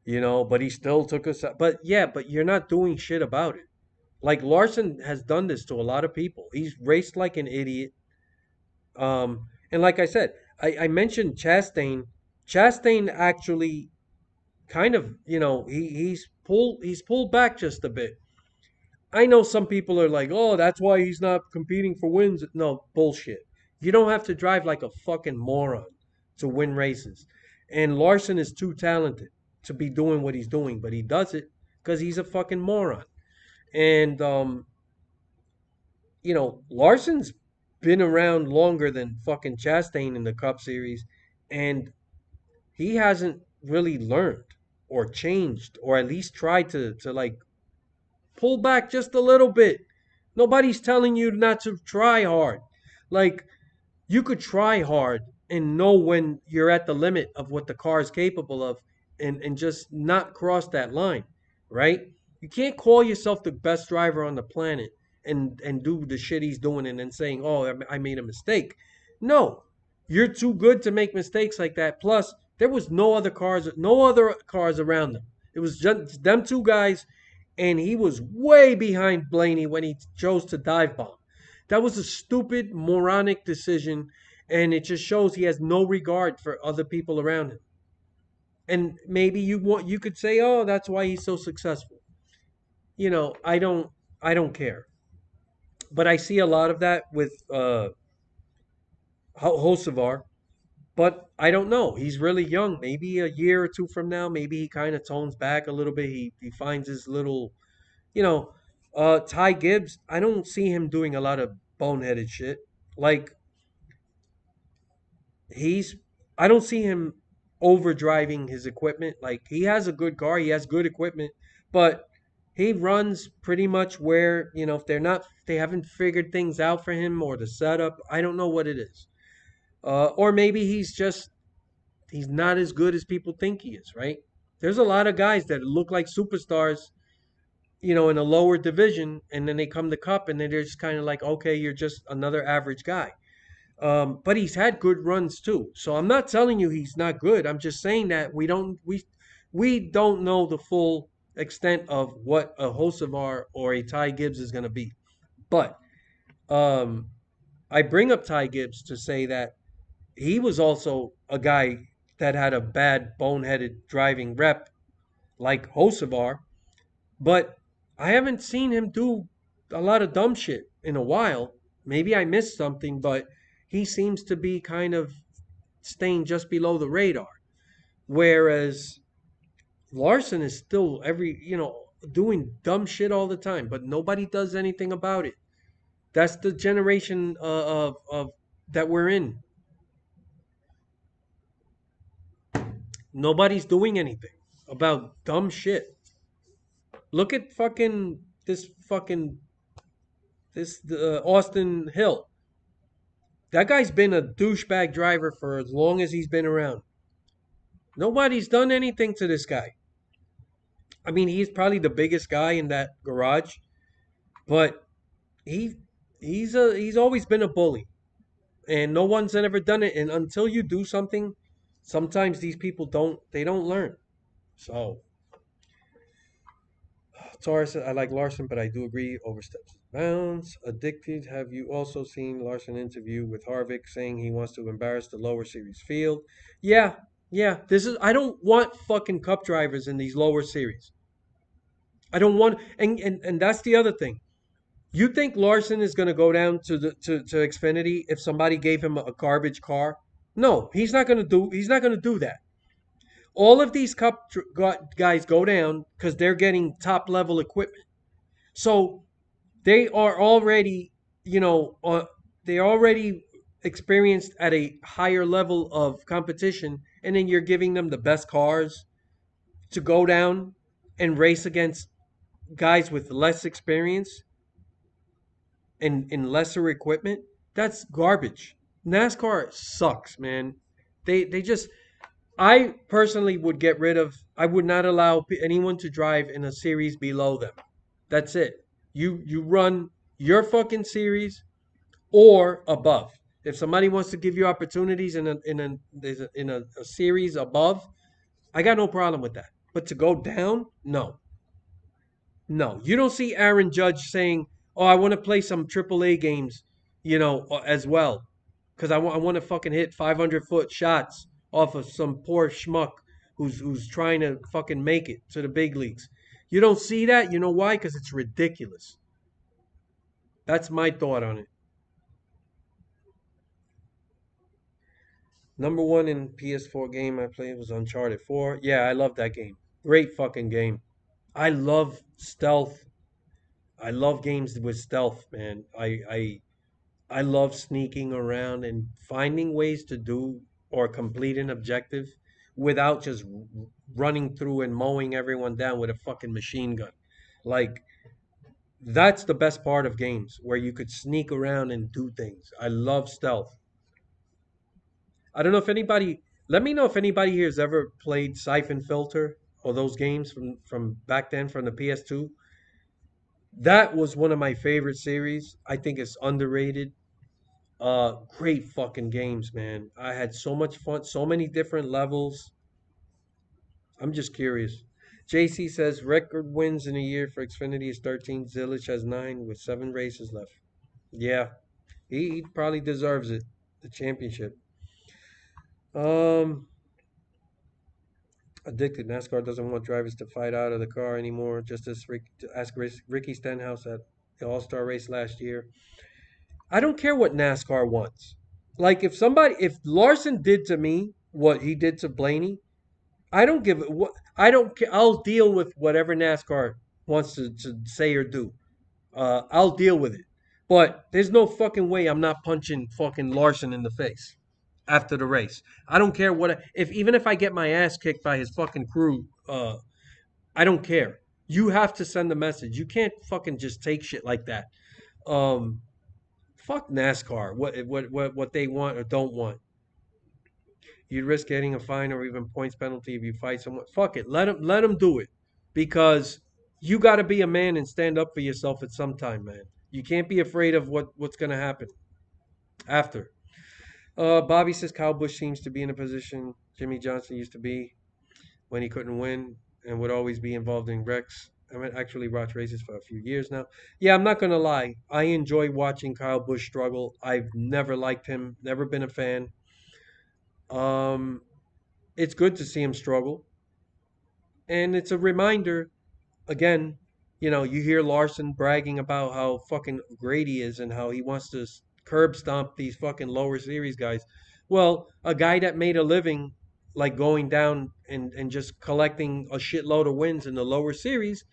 but he still took us out." But yeah, but you're not doing shit about it. Like Larson has done this to a lot of people. He's raced like an idiot. And like I said, I mentioned Chastain. Chastain actually kind of, he's pulled back just a bit. I know some people are like, "Oh, that's why he's not competing for wins." No, bullshit. You don't have to drive like a fucking moron to win races. And Larson is too talented to be doing what he's doing, but he does it because he's a fucking moron. And Larson's been around longer than fucking Chastain in the Cup Series, and he hasn't really learned or changed or at least tried to like pull back just a little bit. Nobody's telling you not to try hard. Like you could try hard and know when you're at the limit of what the car is capable of and just not cross that line, right? You can't call yourself the best driver on the planet and do the shit he's doing and then saying, "Oh, I made a mistake." No, you're too good to make mistakes like that. Plus, there was no other cars around them. It was just them two guys, and he was way behind Blaney when he chose to dive bomb. That was a stupid, moronic decision, and it just shows he has no regard for other people around him. And maybe you could say, "Oh, that's why he's so successful." I don't care. But I see a lot of that with Hocevar. But I don't know. He's really young. Maybe a year or two from now, maybe he kind of tones back a little bit. He finds his little, you know, Ty Gibbs. I don't see him doing a lot of boneheaded shit. Like he's I don't see him overdriving his equipment. Like he has a good car, he has good equipment, but he runs pretty much where, if they haven't figured things out for him or the setup, I don't know what it is. Or maybe he's not as good as people think he is, right? There's a lot of guys that look like superstars, in a lower division, and then they come to Cup and then they're just kind of like, okay, you're just another average guy. But he's had good runs too. So I'm not telling you he's not good. I'm just saying that we don't know the full extent of what a Hocevar or a Ty Gibbs is going to be. But um, I bring up Ty Gibbs to say that he was also a guy that had a bad boneheaded driving rep like Hocevar, but I haven't seen him do a lot of dumb shit in a while. Maybe I missed something, but he seems to be kind of staying just below the radar. Whereas Larson is still doing dumb shit all the time, but nobody does anything about it. That's the generation of that we're in. Nobody's doing anything about dumb shit. Look at this Austin Hill. That guy's been a douchebag driver for as long as he's been around. Nobody's done anything to this guy. I mean, he's probably the biggest guy in that garage, but he he's always been a bully, and no one's ever done it. And until you do something, sometimes these people don't learn. So Taurus said, "I like Larson, but I do agree oversteps his bounds." Addicted. Have you also seen Larson interview with Harvick saying he wants to embarrass the lower series field? Yeah, yeah. I don't want fucking cup drivers in these lower series. I don't want, and that's the other thing. You think Larson is going to go down to Xfinity if somebody gave him a garbage car? No, he's not going to do. He's not going to do that. All of these guys go down because they're getting top level equipment. So they are already, they already experienced at a higher level of competition, and then you're giving them the best cars. to go down and race against guys with less experience and lesser equipment, that's garbage. NASCAR sucks, man. They just I personally would get rid of I would not allow anyone to drive in a series below them. That's it. You run your fucking series or above. If somebody wants to give you opportunities in a series above, I got no problem with that. But to go down, no. No, you don't see Aaron Judge saying, "Oh, I want to play some AAA games, as well, because I want to fucking hit 500-foot shots off of some poor schmuck who's trying to fucking make it to the big leagues." You don't see that. You know why? Because it's ridiculous. That's my thought on it. Number one in PS4 game I played was Uncharted 4. Yeah, I love that game. Great fucking game. I love stealth. I love games with stealth, man. I love sneaking around and finding ways to do or complete an objective without just running through and mowing everyone down with a fucking machine gun. Like, that's the best part of games where you could sneak around and do things. I love stealth. I don't know if anybody, let me know if anybody here has ever played Siphon Filter or those games from back then from the PS2. That was one of my favorite series. I think it's underrated. Great fucking games, man. I had so much fun, so many different levels. I'm just curious. JC says record wins in a year for Xfinity is 13. Zillich has 9 with 7 races left. Yeah, he probably deserves it, the championship. Um, Addicted. NASCAR doesn't want drivers to fight out of the car anymore. Just as ask Ricky Stenhouse at the All Star race last year. I don't care what NASCAR wants. Like if Larson did to me what he did to Blaney, I don't give it. What I don't care. I'll deal with whatever NASCAR wants to say or do. I'll deal with it. But there's no fucking way I'm not punching fucking Larson in the face after the race. I don't care what if even if I get my ass kicked by his fucking crew. I don't care. You have to send a message. You can't fucking just take shit like that. Um, Fuck NASCAR. What they want or don't want. You'd risk getting a fine or even points penalty if you fight someone. Fuck it. Let them do it, because you got to be a man and stand up for yourself at some time, man. You can't be afraid of what's gonna happen after. Bobby says Kyle Busch seems to be in a position Jimmy Johnson used to be when he couldn't win and would always be involved in wrecks. I mean, actually watched races for a few years now. Yeah, I'm not gonna lie. I enjoy watching Kyle Busch struggle. I've never liked him, never been a fan. Um, it's good to see him struggle, and it's a reminder. Again, you hear Larson bragging about how fucking great he is and how he wants to curb stomp these fucking lower series guys. Well, a guy that made a living like going down and just collecting a shitload of wins in the lower series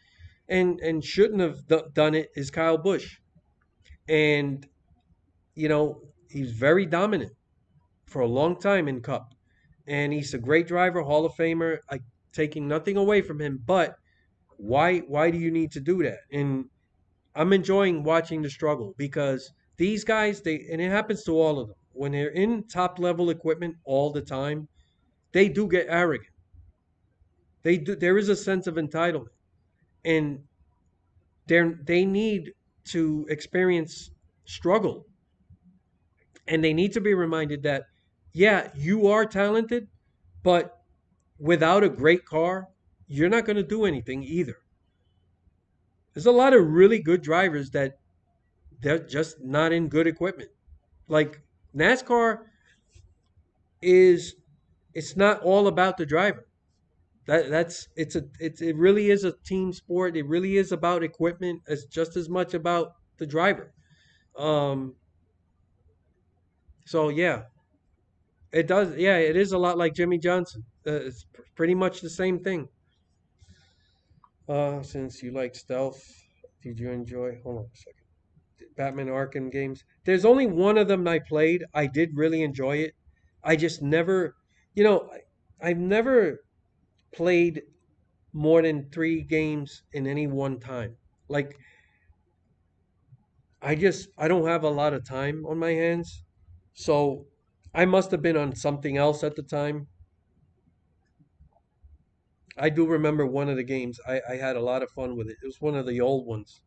and shouldn't have done it is Kyle Busch. And he's very dominant for a long time in Cup, and he's a great driver, Hall of Famer. I taking nothing away from him, but why do you need to do that? And I'm enjoying watching the struggle because these guys, and it happens to all of them when they're in top level equipment all the time, they do get arrogant. They do. There is a sense of entitlement, and they need to experience struggle, and they need to be reminded that yeah, you are talented, but without a great car, you're not going to do anything either. There's a lot of really good drivers that they're just not in good equipment. Like NASCAR is it's not all about the driver. It really is a team sport. It really is about equipment as just as much about the driver. Um so yeah, it is a lot like Jimmy Johnson. It's pretty much the same thing. Since you like stealth, did you enjoy hold on a second. Batman Arkham games. There's only one of them I played. I did really enjoy it. I just never, I've never played. more than 3 games in any one time. Like I don't have a lot of time on my hands. So I must have been on something else at the time. I do remember one of the games. I had a lot of fun with it. It was one of the old ones.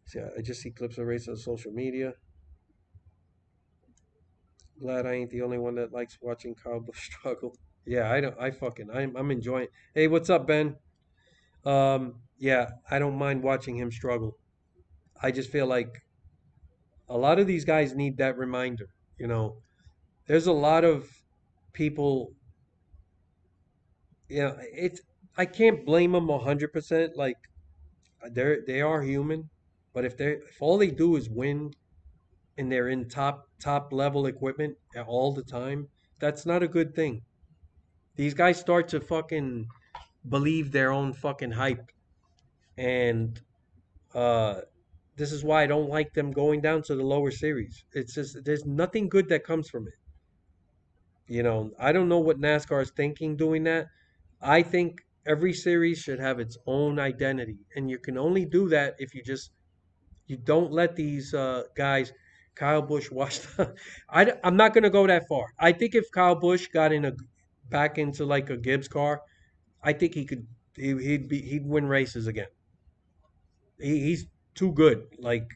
So I just see clips of race on social media. Glad I ain't the only one that likes watching Cowboys struggle. Yeah, I don't. I fucking. I'm enjoying. Hey, what's up, Ben? Yeah, I don't mind watching him struggle. I just feel like a lot of these guys need that reminder. You know, there's a lot of people. It's. I can't blame them 100%. Like they are human, but if all they do is win and they're in top level equipment all the time, that's not a good thing. These guys start to fucking believe their own fucking hype, and uh, this is why I don't like them going down to the lower series. It's just there's nothing good that comes from it. I don't know what NASCAR is thinking doing that. I think every series should have its own identity, and you can only do that if you don't let these guys. Kyle Busch washed. I'm not gonna go that far. I think if Kyle Busch got back into like a Gibbs car, I think he could. He'd win races again. He's too good. Like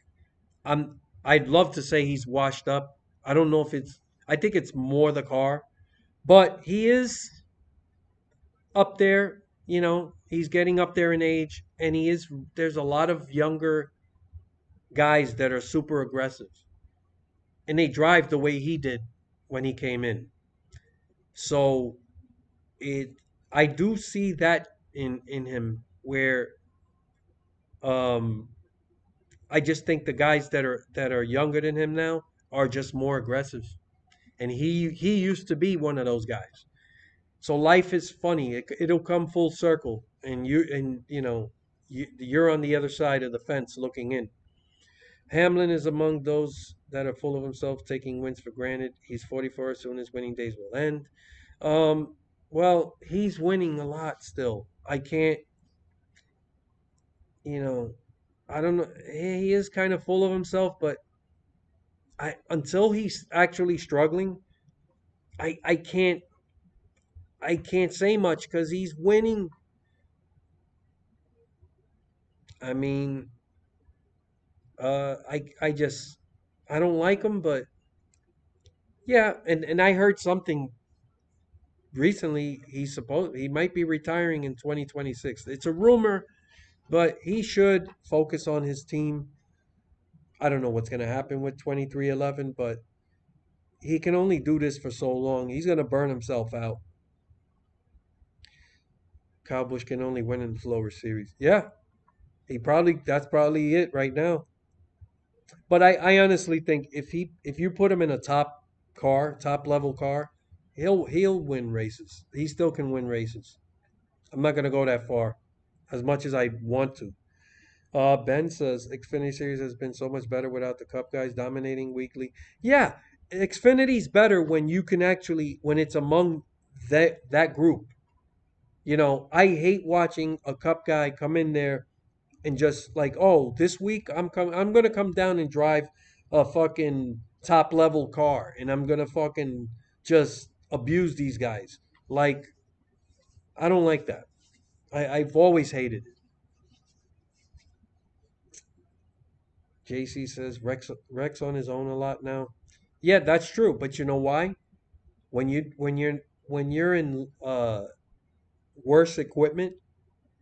I'd love to say he's washed up. I don't know if it's. I think it's more the car, but he is up there. He's getting up there in age, and he is. There's a lot of younger guys that are super aggressive, and they drive the way he did when he came in. So it, I do see that in him where um I just think the guys that are younger than him now are just more aggressive, and he used to be one of those guys. So life is funny. It'll come full circle, and you're on the other side of the fence looking in. Hamlin is among those that are full of himself, taking wins for granted. He's 44, soon his winning days will end. Um, well, he's winning a lot still. I can't, you know, I don't know. He is kind of full of himself, but until he's actually struggling, I can't say much because he's winning. I mean, I just I don't like him, but yeah, and I heard something recently. He might be retiring in 2026. It's a rumor, but he should focus on his team. I don't know what's going to happen with 2311, but he can only do this for so long. He's going to burn himself out. Cowboys can only win in the slower series. Yeah, that's probably it right now. But I honestly think if you put him in a top level car, he'll win races. He still can win races. I'm not gonna go that far, as much as I want to. Ben says Xfinity Series has been so much better without the Cup guys dominating weekly. Yeah, Xfinity's better when you can actually when it's among that group. I hate watching a Cup guy come in there and just like, oh, this week I'm gonna come down and drive a fucking top level car, and I'm gonna fucking just abuse these guys. Like, I don't like that. I've always hated it. JC says Rex on his own a lot now. Yeah, that's true, but you know why? When you're in worse equipment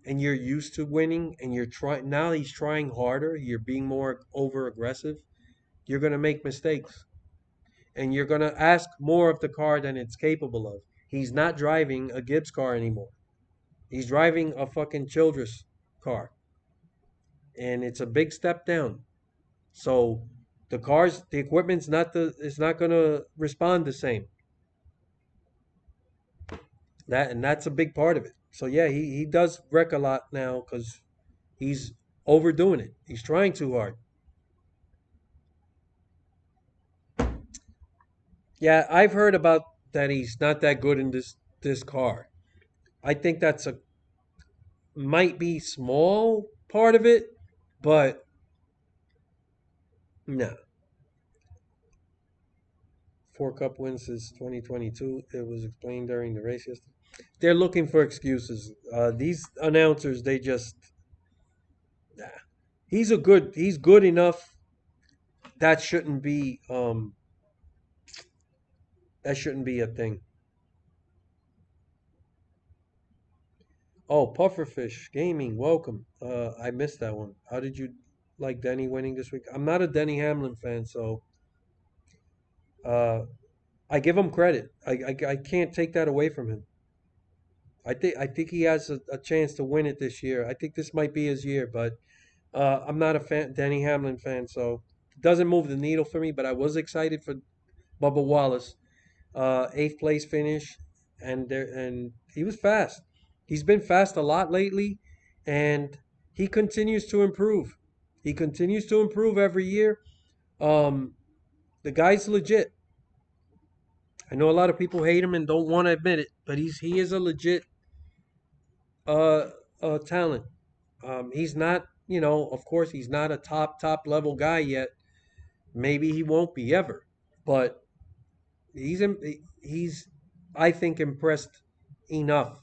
and you're used to winning and you're trying now he's trying harder, you're being more over aggressive, you're going to make mistakes and you're going to ask more of the car than it's capable of. He's not driving a Gibbs car anymore. He's driving a fucking Childress car, and it's a big step down. So the equipment's not it's not going to respond the same. That's a big part of it. So yeah, he does wreck a lot now because he's overdoing it. He's trying too hard. Yeah, I've heard about that he's not that good in this car. I think that's a might be small part of it, but no. 4 cup wins since 2022. It was explained during the race yesterday. They're looking for excuses. These announcers, they just nah. He's good enough. That shouldn't be that shouldn't be a thing. Oh, Pufferfish Gaming, welcome. I missed that one. How did you like Denny winning this week? I'm not a Denny Hamlin fan, so uh, I give him credit. I can't take that away from him. I think he has a chance to win it this year. I think this might be his year, but I'm not a Denny Hamlin fan, so it doesn't move the needle for me. But I was excited for Bubba Wallace, eighth place finish, and he was fast. He's been fast a lot lately, and he continues to improve. He continues to improve every year. Um, the guy's legit. I know a lot of people hate him and don't want to admit it, but he is a legit uh, talent. He's not, of course, he's not a top level guy yet. Maybe he won't be ever, but he's I think impressed enough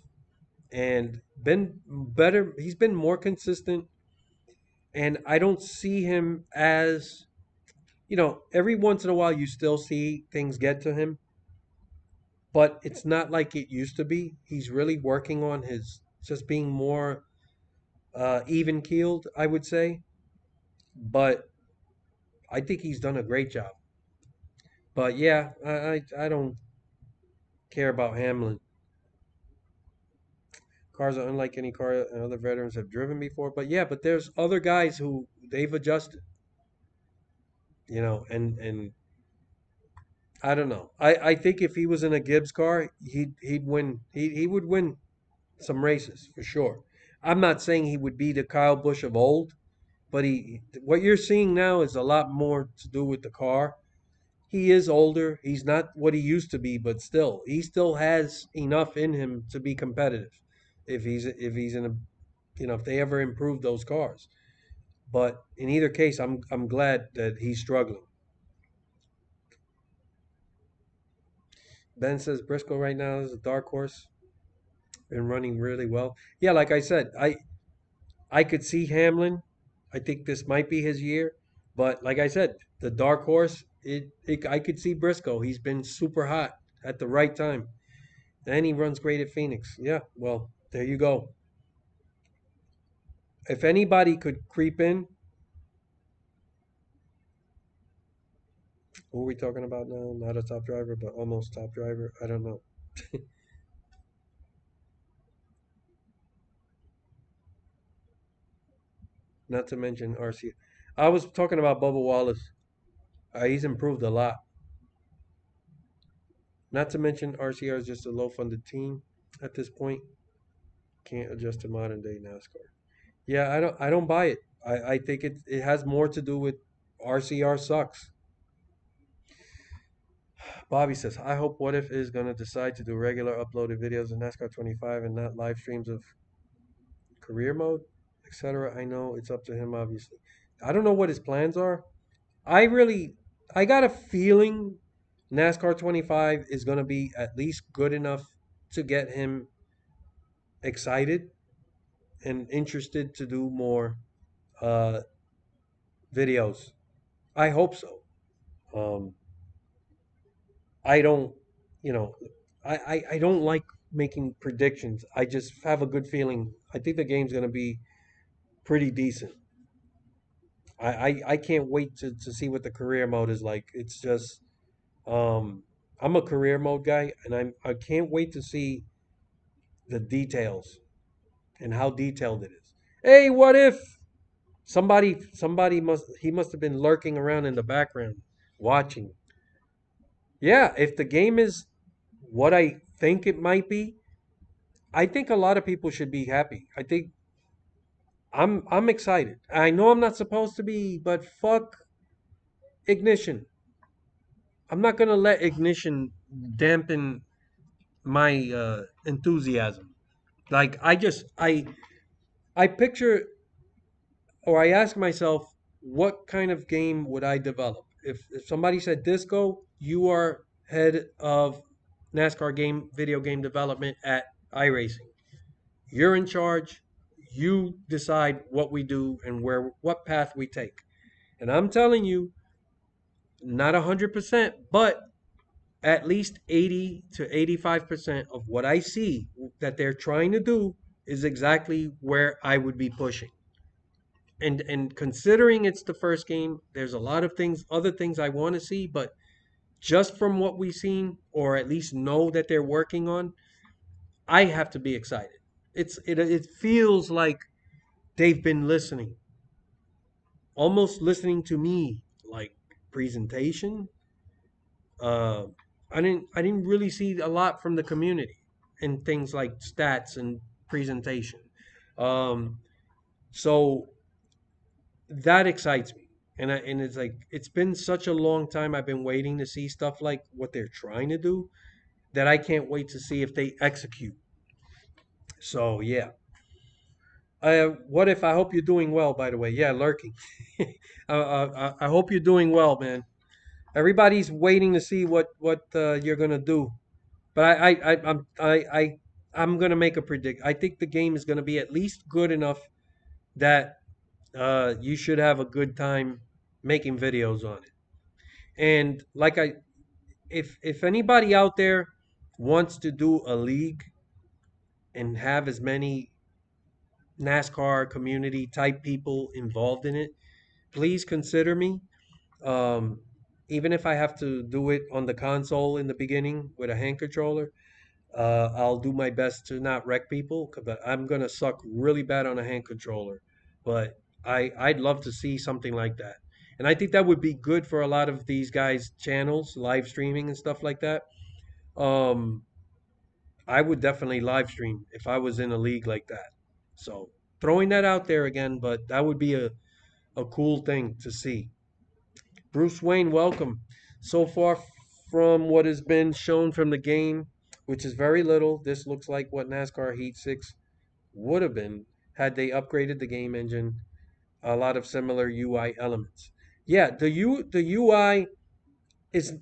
and been better. He's been more consistent, and I don't see him as every once in a while you still see things get to him, but it's not like it used to be. He's really working on his just being more even keeled, I would say. But I think he's done a great job. But yeah, I don't care about Hamlin. Cars are unlike any car other veterans have driven before. But yeah, but there's other guys who they've adjusted, and I don't know. I think if he was in a Gibbs car, he'd win. He would win some races for sure. I'm not saying he would be the Kyle Busch of old, but what you're seeing now is a lot more to do with the car. He is older. He's not what he used to be, but still, he still has enough in him to be competitive. If he's in a, if they ever improve those cars. But in either case, I'm glad that he's struggling. Ben says Briscoe right now is a dark horse, been running really well. Yeah, like I said, I could see Hamlin. I think this might be his year, but like I said, the dark horse. I could see Briscoe. He's been super hot at the right time. And he runs great at Phoenix. Yeah, well, there you go. If anybody could creep in, who are we talking about now? Not a top driver, but almost top driver. I don't know. Not to mention RC. I was talking about Bubba Wallace. He's improved a lot. Not to mention RCR is just a low funded team at this point. Can't adjust to modern day NASCAR. Yeah, I don't buy it. I think it has more to do with RCR sucks. Bobby says, I hope What If is gonna decide to do regular uploaded videos in NASCAR 25 and not live streams of career mode, etc. I know it's up to him, obviously. I don't know what his plans are. I got a feeling NASCAR 25 is gonna be at least good enough to get him excited and interested to do more uh, videos. I hope so. Um, I don't, you know, I don't like making predictions. I just have a good feeling. I think the game's going to be pretty decent. I can't wait to see what the career mode is like. It's just, um, I'm a career mode guy, and I can't wait to see the details and how detailed it is. Hey, what if somebody must have been lurking around in the background watching. Yeah, if the game is what I think it might be, I think a lot of people should be happy. I think I'm excited. I know I'm not supposed to be, but fuck ignition. I'm not gonna let ignition dampen my enthusiasm. Like I picture or I ask myself, what kind of game would I develop? If somebody said Disco, you are head of NASCAR video game development at iRacing. You're in charge. You decide what we do and what path we take. And I'm telling you, not 100%, but at least 80 to 85% of what I see that they're trying to do is exactly where I would be pushing. And considering it's the first game, there's a lot of things, other things I want to see, but just from what we've seen, or at least know that they're working on, I have to be excited. It feels like they've been listening, almost listening to me, like presentation. Uh, I didn't really see a lot from the community in things like stats and presentation. Um, so that excites me. And it's like it's been such a long time I've been waiting to see stuff like what they're trying to do that I can't wait to see if they execute. So yeah. What if I hope you're doing well, by the way? Yeah, lurking. I hope you're doing well, man. Everybody's waiting to see what you're gonna do. But I'm gonna make a predict. I think the game is gonna be at least good enough that you should have a good time making videos on it. And like if anybody out there wants to do a league and have as many NASCAR community type people involved in it, please consider me. Um, Even if I have to do it on the console in the beginning with a hand controller, I'll do my best to not wreck people. But I'm gonna suck really bad on a hand controller. But I'd love to see something like that, and I think that would be good for a lot of these guys' channels, live streaming and stuff like that. Um, I would definitely live stream if I was in a league like that. So throwing that out there again, but that would be a cool thing to see. Bruce Wayne, welcome. So far from what has been shown from the game, which is very little, this looks like what NASCAR Heat 6 would have been had they upgraded the game engine. A lot of similar UI elements. Yeah, the UI is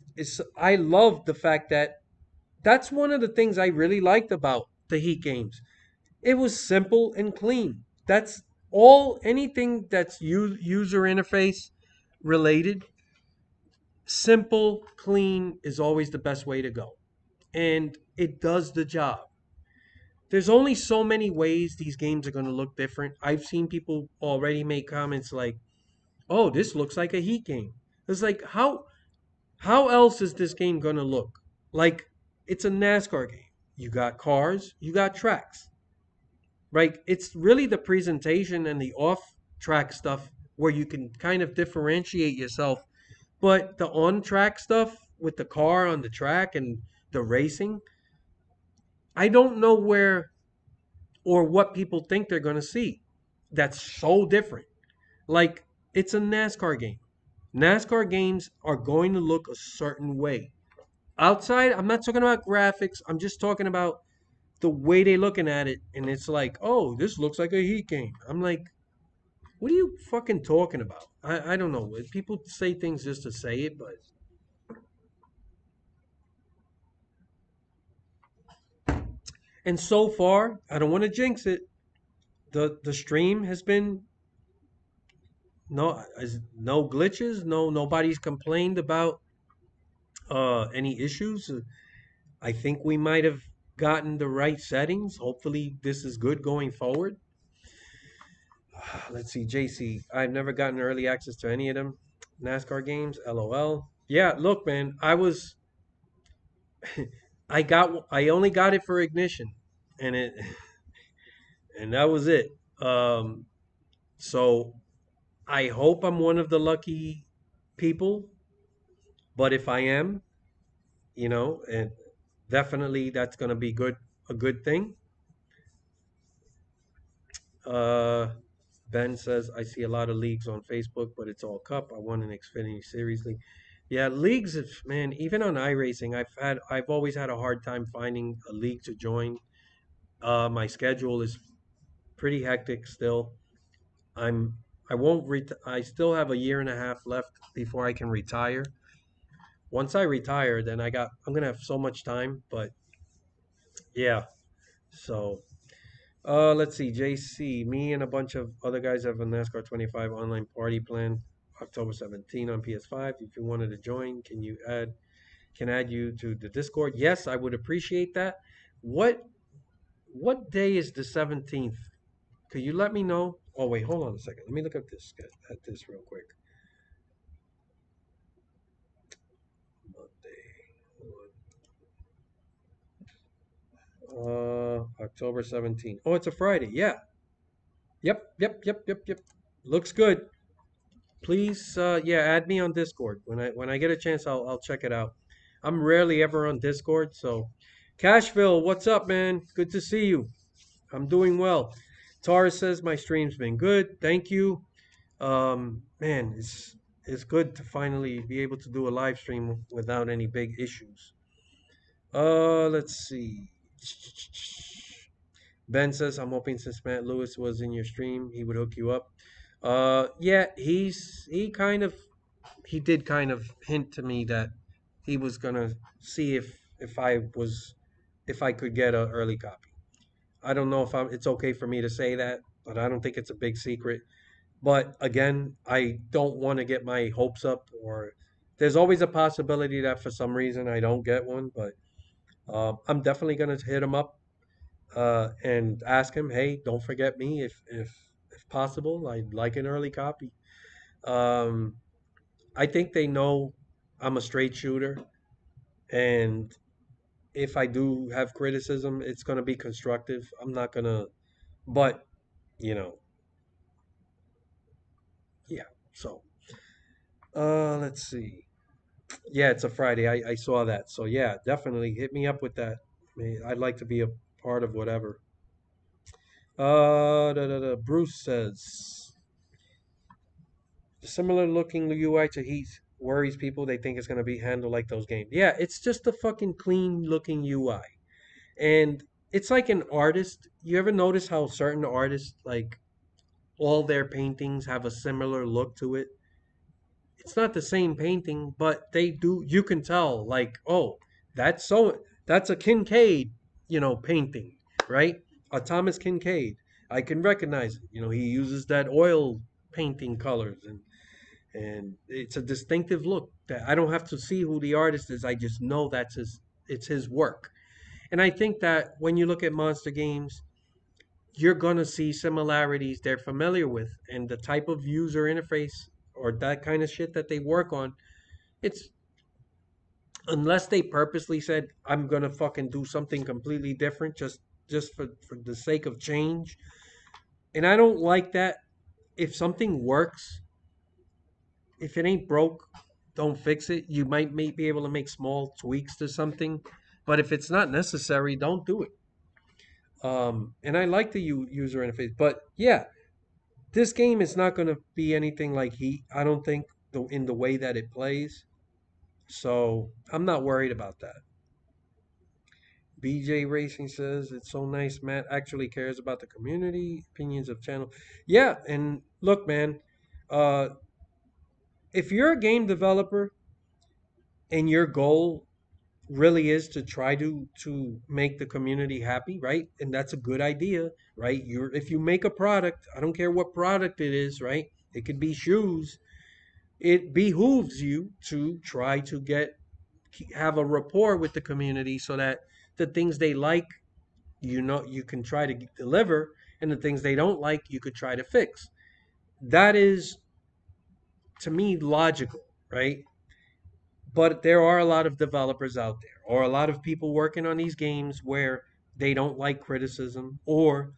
I love the fact that that's one of the things I really liked about the Heat games. It was simple and clean. That's all anything that's user interface related. Simple, clean is always the best way to go. And it does the job. There's only so many ways these games are going to look different. I've seen people already make comments like, "Oh, this looks like a Heat game." It's like how else is this game going to look? Like it's a NASCAR game. You got cars, you got tracks. Right? It's really the presentation and the off track stuff where you can kind of differentiate yourself. But the on track stuff with the car on the track and the racing, I don't know where or what people think they're going to see. That's so different. Like, it's a NASCAR game. NASCAR games are going to look a certain way. Outside, I'm not talking about graphics. I'm just talking about the way they're looking at it. And it's like, oh, this looks like a Heat game. I'm like, what are you fucking talking about? I don't know. People say things just to say it, but. And so far, I don't want to jinx it. The stream has been no glitches, nobody's complained about any issues. I think we might have gotten the right settings. Hopefully, this is good going forward. Let's see, JC. I've never gotten early access to any of them NASCAR games. LOL. Yeah, look, man, I only got it for ignition, and it and that was it. So I hope I'm one of the lucky people, but if I am, and definitely that's going to be a good thing. Uh, Ben says I see a lot of leagues on Facebook, but it's all Cup. I want an Xfinity Series league. Yeah, leagues, man. Even on iRacing, I've always had a hard time finding a league to join. My schedule is pretty hectic still. I'm I won't I still have a year and a half left before I can retire. Once I retire, then I'm gonna have so much time. But yeah, so let's see, JC, me and a bunch of other guys have a NASCAR 25 online party planned October 17 on PS5. If you wanted to join, can add you to the Discord? Yes, I would appreciate that. What what day is the 17th? Could you let me know? Oh wait, hold on a second. Let me look at this real quick. Monday. October 17th. Oh, it's a Friday. Yeah. Yep. Looks good. Please, yeah, add me on Discord. When I get a chance, I'll check it out. I'm rarely ever on Discord, so Cashville, what's up, man? Good to see you. I'm doing well. Taurus says my stream's been good. Thank you. Man, it's good to finally be able to do a live stream without any big issues. Let's see. Ben says, I'm hoping since Matt Lewis was in your stream, he would hook you up. Yeah, he did kind of hint to me that he was gonna see if I could get an early copy. I don't know if it's okay for me to say that, but I don't think it's a big secret. But again, I don't want to get my hopes up, or there's always a possibility that for some reason I don't get one. But I'm definitely gonna hit him up and ask him, hey, don't forget me if possible. I'd like an early copy. Um, I think they know I'm a straight shooter, and if I do have criticism, it's gonna be constructive. I'm not gonna, but you know, yeah. So, let's see. Yeah, it's a Friday. I saw that. So yeah, definitely hit me up with that. I'd like to be a part of whatever. Bruce says similar looking UI to Heat worries people. They think it's gonna be handled like those games. Yeah, it's just a fucking clean looking UI, and it's like an artist. You ever notice how certain artists like all their paintings have a similar look to it? It's not the same painting, but they do. You can tell, like, oh, that's a Kincaid, painting, right? A Thomas Kincaid. I can recognize it. He uses that oil painting colors, and it's a distinctive look that I don't have to see who the artist is. I just know it's his work. And I think that when you look at monster games, you're gonna see similarities they're familiar with, and the type of user interface or that kind of shit that they work on. It's unless they purposely said I'm gonna fucking do something completely different just for the sake of change. And I don't like that. If something works, if it ain't broke, don't fix it. You might be able to make small tweaks to something, but if it's not necessary, don't do it. And I like the user interface, but yeah, this game is not going to be anything like Heat. I don't think in the way that it plays. So I'm not worried about that. BJ Racing says it's so nice. Matt actually cares about the community opinions of channel. Yeah, and look, man, uh, if you're a game developer and your goal really is to try to make the community happy, right? And that's a good idea, right? If you make a product, I don't care what product it is, right? It could be shoes. It behooves you to try to have a rapport with the community so that the things they like, you can try to deliver, and the things they don't like, you could try to fix. That is, to me, logical, right? But there are a lot of developers out there, or a lot of people working on these games where they don't like criticism, or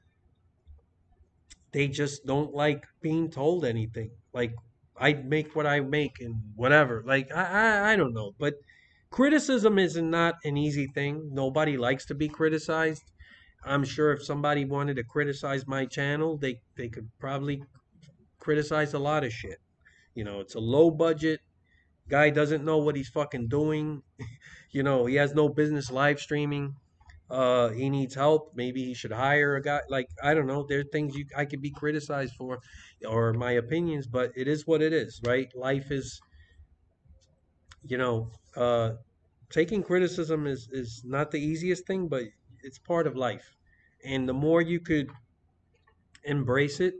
they just don't like being told anything. Like, I make what I make and whatever. Like, I don't know. But criticism is not an easy thing. Nobody likes to be criticized. I'm sure if somebody wanted to criticize my channel, they could probably criticize a lot of shit. It's a low budget. Guy doesn't know what he's fucking doing. He has no business live streaming. he needs help. Maybe he should hire a guy. Like, I don't know. There are things I could be criticized for, or my opinions, but it is what it is, right? Life is, you know, taking criticism is not the easiest thing, but it's part of life. And the more you could embrace it,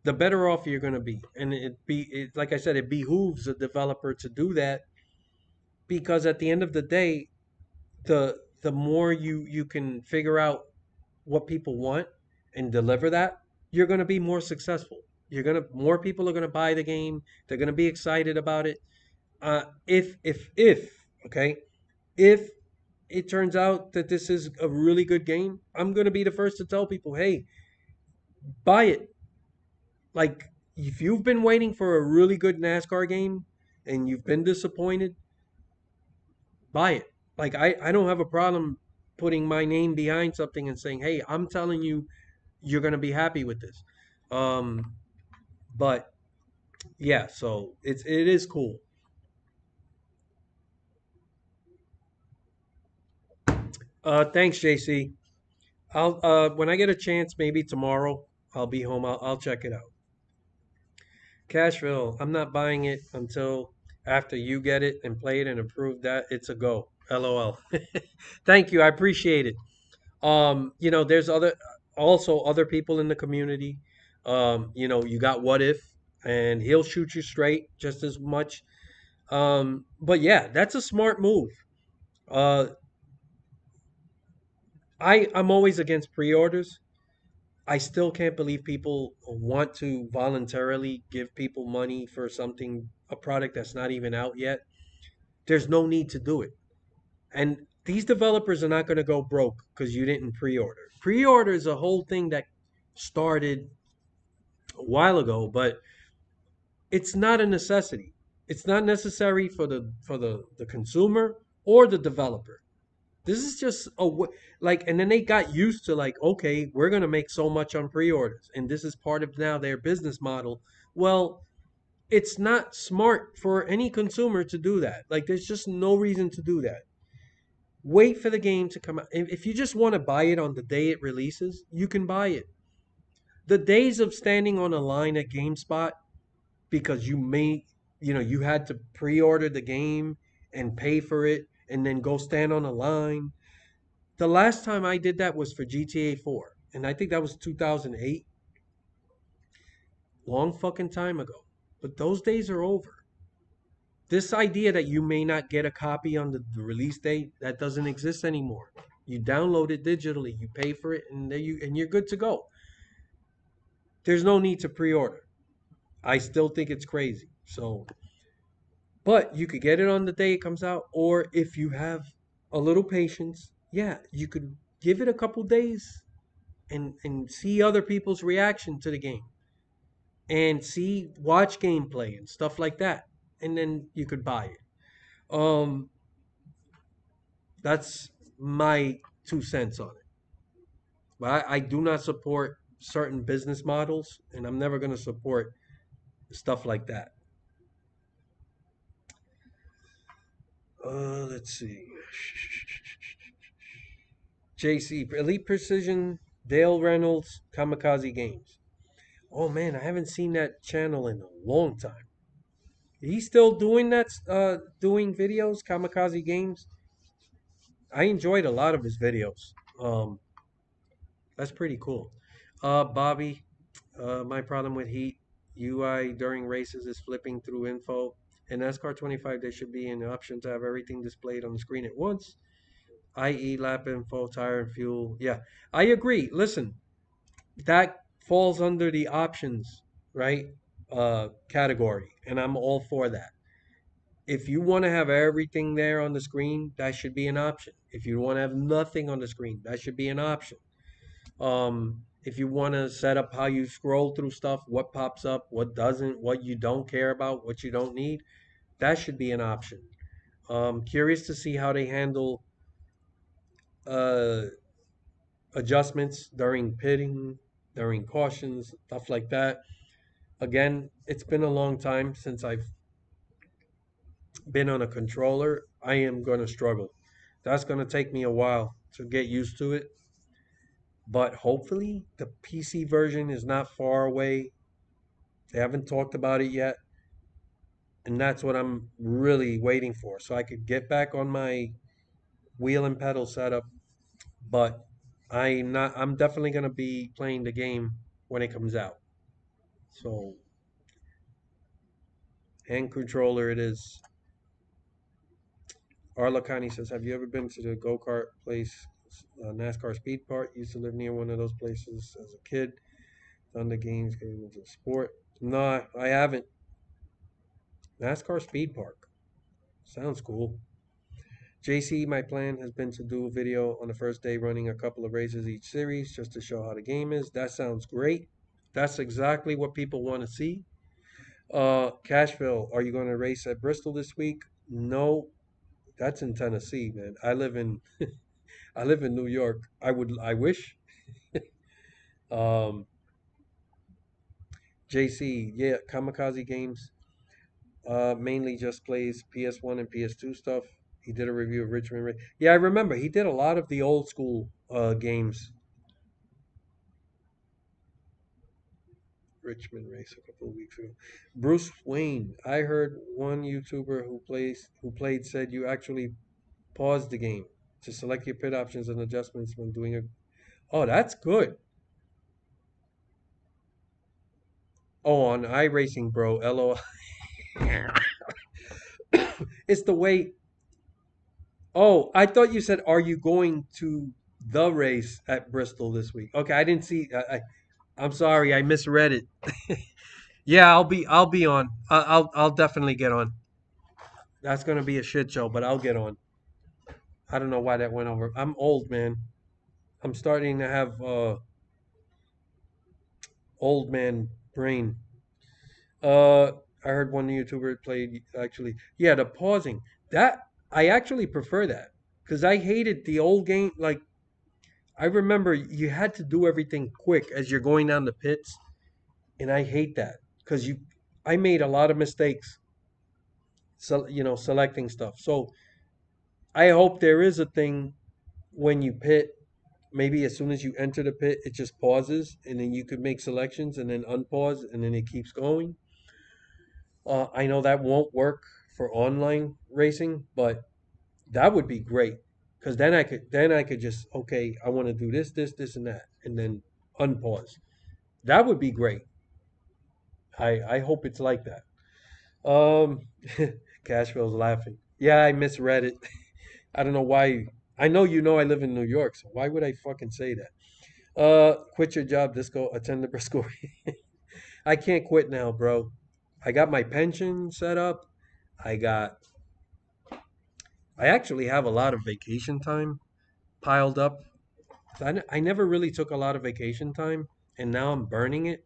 the better off you're going to be. And like I said, it behooves a developer to do that, because at the end of the day, the more you can figure out what people want and deliver that, you're going to be more successful. You're going to More people are going to buy the game. They're going to be excited about it. If okay, if it turns out that this is a really good game, I'm going to be the first to tell people, hey, buy it. Like, if you've been waiting for a really good NASCAR game and you've been disappointed, buy it. Like, I don't have a problem putting my name behind something and saying, hey, I'm telling you, you're going to be happy with this. Um, but yeah, so it is cool. Thanks, JC. I'll when I get a chance, maybe tomorrow, I'll be home. I'll check it out. Cashville, I'm not buying it until after you get it and play it and approve that it's a go. LOL. Thank you. I appreciate it. There's other people in the community. You got What If, and he'll shoot you straight just as much. But yeah, that's a smart move. Uh, I'm always against pre-orders. I still can't believe people want to voluntarily give people money for a product that's not even out yet. There's no need to do it. And these developers are not going to go broke because you didn't pre-order. Pre-order is a whole thing that started a while ago, but it's not a necessity. It's not necessary for the consumer or the developer. This is just like, and then they got used to, like, okay, we're gonna make so much on pre-orders, and this is part of now their business model. Well, it's not smart for any consumer to do that. Like, there's just no reason to do that. Wait for the game to come out. If you just want to buy it on the day it releases, you can buy it. The days of standing on a line at GameSpot because you had to pre-order the game and pay for it and then go stand on a line. The last time I did that was for GTA 4, and I think that was 2008, long fucking time ago. But those days are over. This idea that you may not get a copy on the release date, that doesn't exist anymore. You download it digitally, you pay for it, and you're good to go. There's no need to pre-order. I still think it's crazy. So, but you could get it on the day it comes out, or if you have a little patience, yeah, you could give it a couple days and see other people's reaction to the game and watch gameplay and stuff like that, and then you could buy it. um that's my 2 cents on it. But I do not support certain business models, and I'm never going to support stuff like that. Let's see. JC, Elite Precision, Dale Reynolds, Kamikaze Games. Oh man, I haven't seen that channel in a long time. He's still doing that, doing videos, Kamikaze Games. I enjoyed a lot of his videos. That's pretty cool. Bobby, my problem with Heat UI during races is flipping through info. In NASCAR 25, there should be an option to have everything displayed on the screen at once, i.e., lap info, tire, and fuel. Yeah, I agree. Listen, that falls under the options, right? Category, and I'm all for that. If you want to have everything there on the screen, that should be an option. If you want to have nothing on the screen, that should be an option. If you want to set up how you scroll through stuff, what pops up, what doesn't, what you don't care about, what you don't need, that should be an option. Curious to see how they handle uh, adjustments during pitting, during cautions, stuff like that. Again, it's been a long time since I've been on a controller. I am going to struggle. That's going to take me a while to get used to it. But hopefully, the PC version is not far away. They haven't talked about it yet, and that's what I'm really waiting for, so I could get back on my wheel and pedal setup. But I'm not. I'm definitely gonna be playing the game when it comes out. So hand controller it is. Arla Connie says, "Have you ever been to the go kart place, NASCAR Speed Park? Used to live near one of those places as a kid. Done the games, getting into the sport. No, I haven't. NASCAR Speed Park sounds cool. JC, my plan has been to do a video on the first day running a couple of races each series just to show how the game is. That sounds great. That's exactly what people want to see. Cashville, are you going to race at Bristol this week? No, that's in Tennessee, man. I live in New York. I wish. Um, JC, yeah, Kamikaze Games. Mainly just plays PS1 and PS2 stuff. He did a review of Richmond Race. Yeah, I remember he did a lot of the old school games. Richmond Race a couple of weeks ago. Bruce Wayne. I heard one YouTuber who played said you actually pause the game to select your pit options and adjustments when doing a. Oh, that's good. Oh, on iRacing, bro. LOL. It's the way. Oh, I thought you said, "Are you going to the race at Bristol this week?" Okay, I didn't see. I'm sorry, I misread it. Yeah, I'll be on. I'll definitely get on. That's gonna be a shit show, but I'll get on. I don't know why that went over. I'm old, man. I'm starting to have old man brain. Uh, I heard one YouTuber played actually. Yeah, the pausing. That I actually prefer that because I hated the old game. Like I remember you had to do everything quick as you're going down the pits, and I hate that because you. I made a lot of mistakes. So selecting stuff. So I hope there is a thing when you pit. Maybe as soon as you enter the pit, it just pauses, and then you could make selections and then unpause, and then it keeps going. I know that won't work for online racing, but that would be great because then I could just okay, I want to do this, this, this, and that, and then unpause. That would be great. I hope it's like that. Um, Cashville's laughing. Yeah, I misread it. I don't know why. I know I live in New York, so why would I fucking say that? Quit your job, Disco. Attend the Briscoe. I can't quit now, bro. I got my pension set up. I got. I actually have a lot of vacation time piled up. I never really took a lot of vacation time, and now I'm burning it.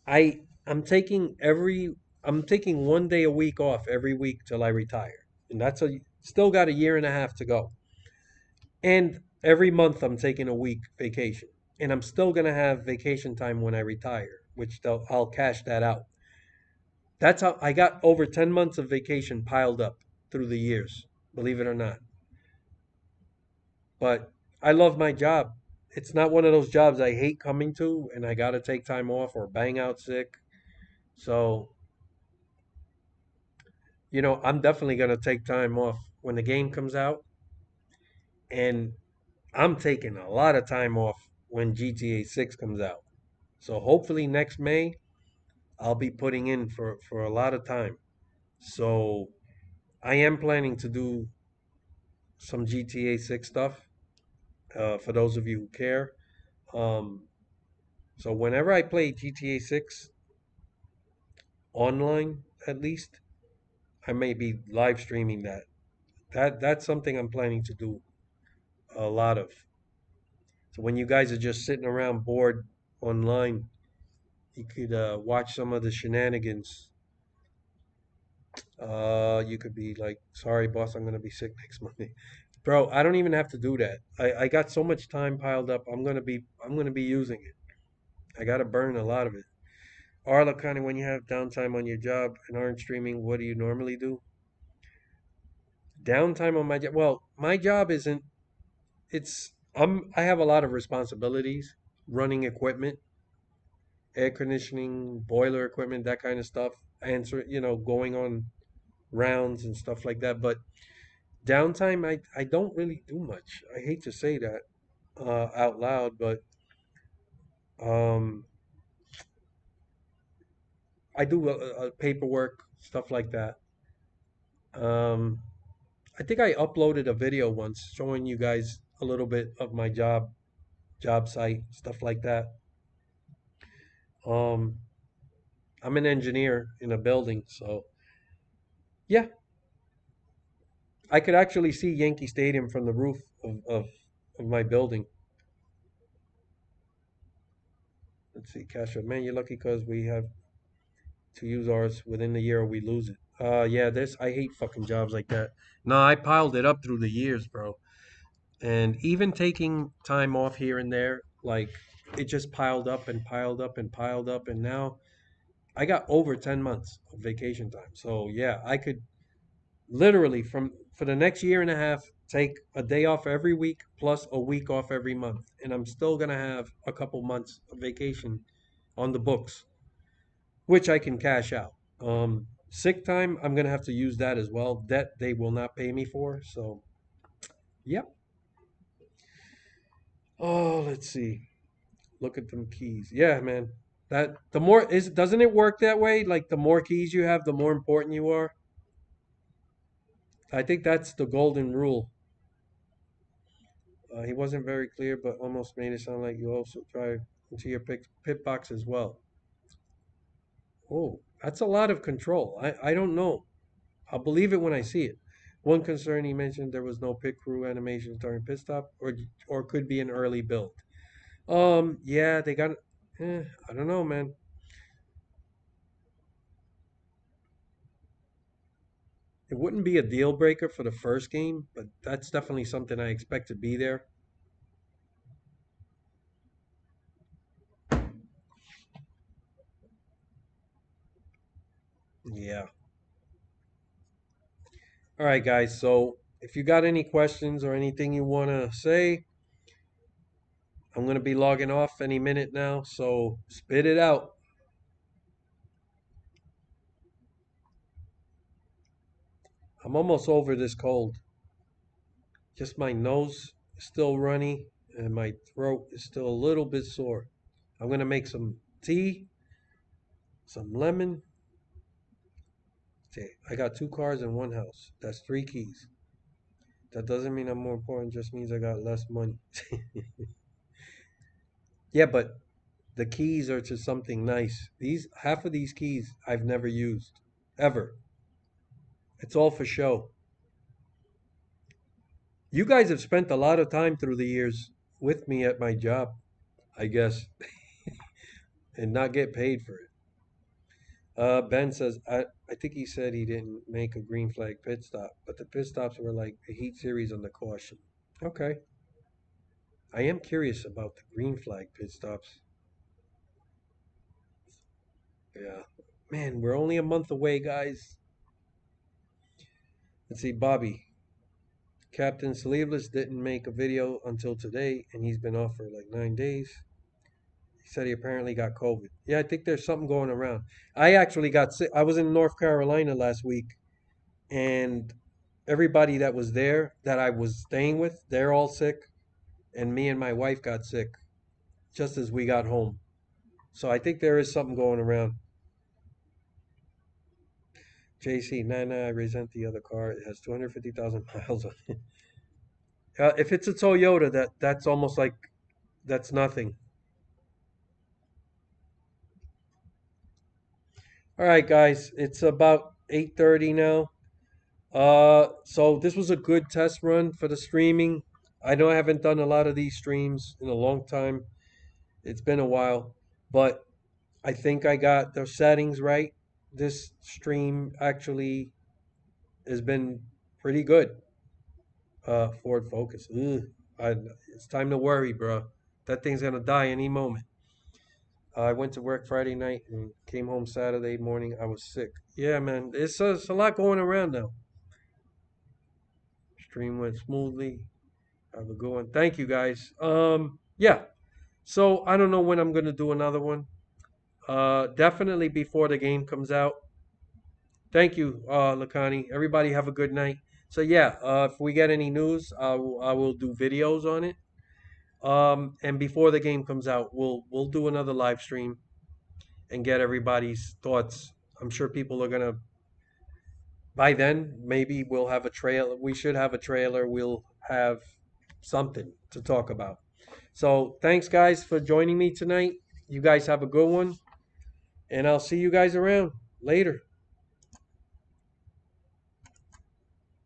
I'm taking every. I'm taking 1 day a week off every week till I retire, and that's still got a year and a half to go. And every month I'm taking a week vacation, and I'm still gonna have vacation time when I retire, which I'll cash that out. That's how I got over 10 months of vacation piled up through the years, believe it or not. But I love my job. It's not one of those jobs I hate coming to and I gotta take time off or bang out sick. So, I'm definitely gonna take time off when the game comes out, and I'm taking a lot of time off when GTA 6 comes out. So hopefully next May I'll be putting in for a lot of time. So I am planning to do some GTA 6 stuff for those of you who care. Um, so whenever I play GTA 6 online, at least, I may be live streaming that. That's something I'm planning to do a lot of. So when you guys are just sitting around bored online, you could watch some of the shenanigans. You could be like, "Sorry, boss, I'm gonna be sick next Monday." Bro, I don't even have to do that. I got so much time piled up. I'm gonna be using it. I gotta burn a lot of it. Arla, kind of when you have downtime on your job and aren't streaming, what do you normally do? Downtime on my job. Well, my job isn't. I have a lot of responsibilities, running equipment, air conditioning, boiler equipment, that kind of stuff. Answer, going on rounds and stuff like that. But downtime, I don't really do much. I hate to say that out loud, but um, I do paperwork, stuff like that. Um, I think I uploaded a video once showing you guys a little bit of my job site, stuff like that. Um, I'm an engineer in a building, so yeah, I could actually see Yankee Stadium from the roof of my building. Let's see, Castro. Man, you're lucky because we have to use ours within the year or we lose it. Yeah, this I hate fucking jobs like that. No, I piled it up through the years, bro. And even taking time off here and there, like it just piled up and piled up and piled up, and now I got over 10 months of vacation time. So yeah, I could literally from for the next year and a half take a day off every week plus a week off every month, and I'm still gonna have a couple months of vacation on the books, which I can cash out. Sick time, I'm gonna have to use that as well. That they will not pay me for. So, yep. Oh, let's see. Look at them keys. Yeah, man. That the more is doesn't it work that way? Like the more keys you have, the more important you are. I think that's the golden rule. He wasn't very clear, but almost made it sound like you also drive into your pit box as well. Oh, that's a lot of control. I don't know. I'll believe it when I see it. One concern he mentioned there was no pit crew animations during pit stop, or could be an early build. Yeah, they got. I don't know, man. It wouldn't be a deal breaker for the first game, but that's definitely something I expect to be there. Yeah. All right, guys. So if you got any questions or anything you want to say, I'm going to be logging off any minute now. So spit it out. I'm almost over this cold. Just my nose is still runny and my throat is still a little bit sore. I'm going to make some tea, some lemon. Okay, I got two cars and one house. That's three keys. That doesn't mean I'm more important, just means I got less money. Yeah, but the keys are to something nice. These half of these keys I've never used ever. It's all for show. You guys have spent a lot of time through the years with me at my job, I guess, and not get paid for it. Ben says, I think he said he didn't make a green flag pit stop, but the pit stops were like a heat series on the caution. Okay. I am curious about the green flag pit stops. Yeah. Man, we're only a month away, guys. Let's see, Bobby. Captain Sleeveless didn't make a video until today, and he's been off for like 9 days. He said he apparently got COVID. Yeah, I think there's something going around. I actually got sick. I was in North Carolina last week, and everybody that was there that I was staying with, they're all sick, and me and my wife got sick just as we got home. So I think there is something going around. JC, nah, I resent the other car. It has 250,000 miles on it. If it's a Toyota, that's almost like that's nothing. All right, guys, it's about 8:30 now. So this was a good test run for the streaming. I know I haven't done a lot of these streams in a long time. It's been a while, but I think I got the settings right. This stream actually has been pretty good. Ford Focus. Ugh, I, it's time to worry, bro. That thing's gonna die any moment. I went to work Friday night and came home Saturday morning. I was sick. Yeah, man, it's a lot going around now. Stream went smoothly. Have a good one. Thank you guys. Yeah. So I don't know when I'm gonna do another one. Definitely before the game comes out. Thank you, Lakani. Everybody have a good night. So yeah, if we get any news, I will do videos on it. And before the game comes out, we'll do another live stream and get everybody's thoughts. I'm sure people are gonna by then maybe we'll have a trailer. We should have a trailer. We'll have something to talk about. So thanks guys for joining me tonight. You guys have a good one, and I'll see you guys around later.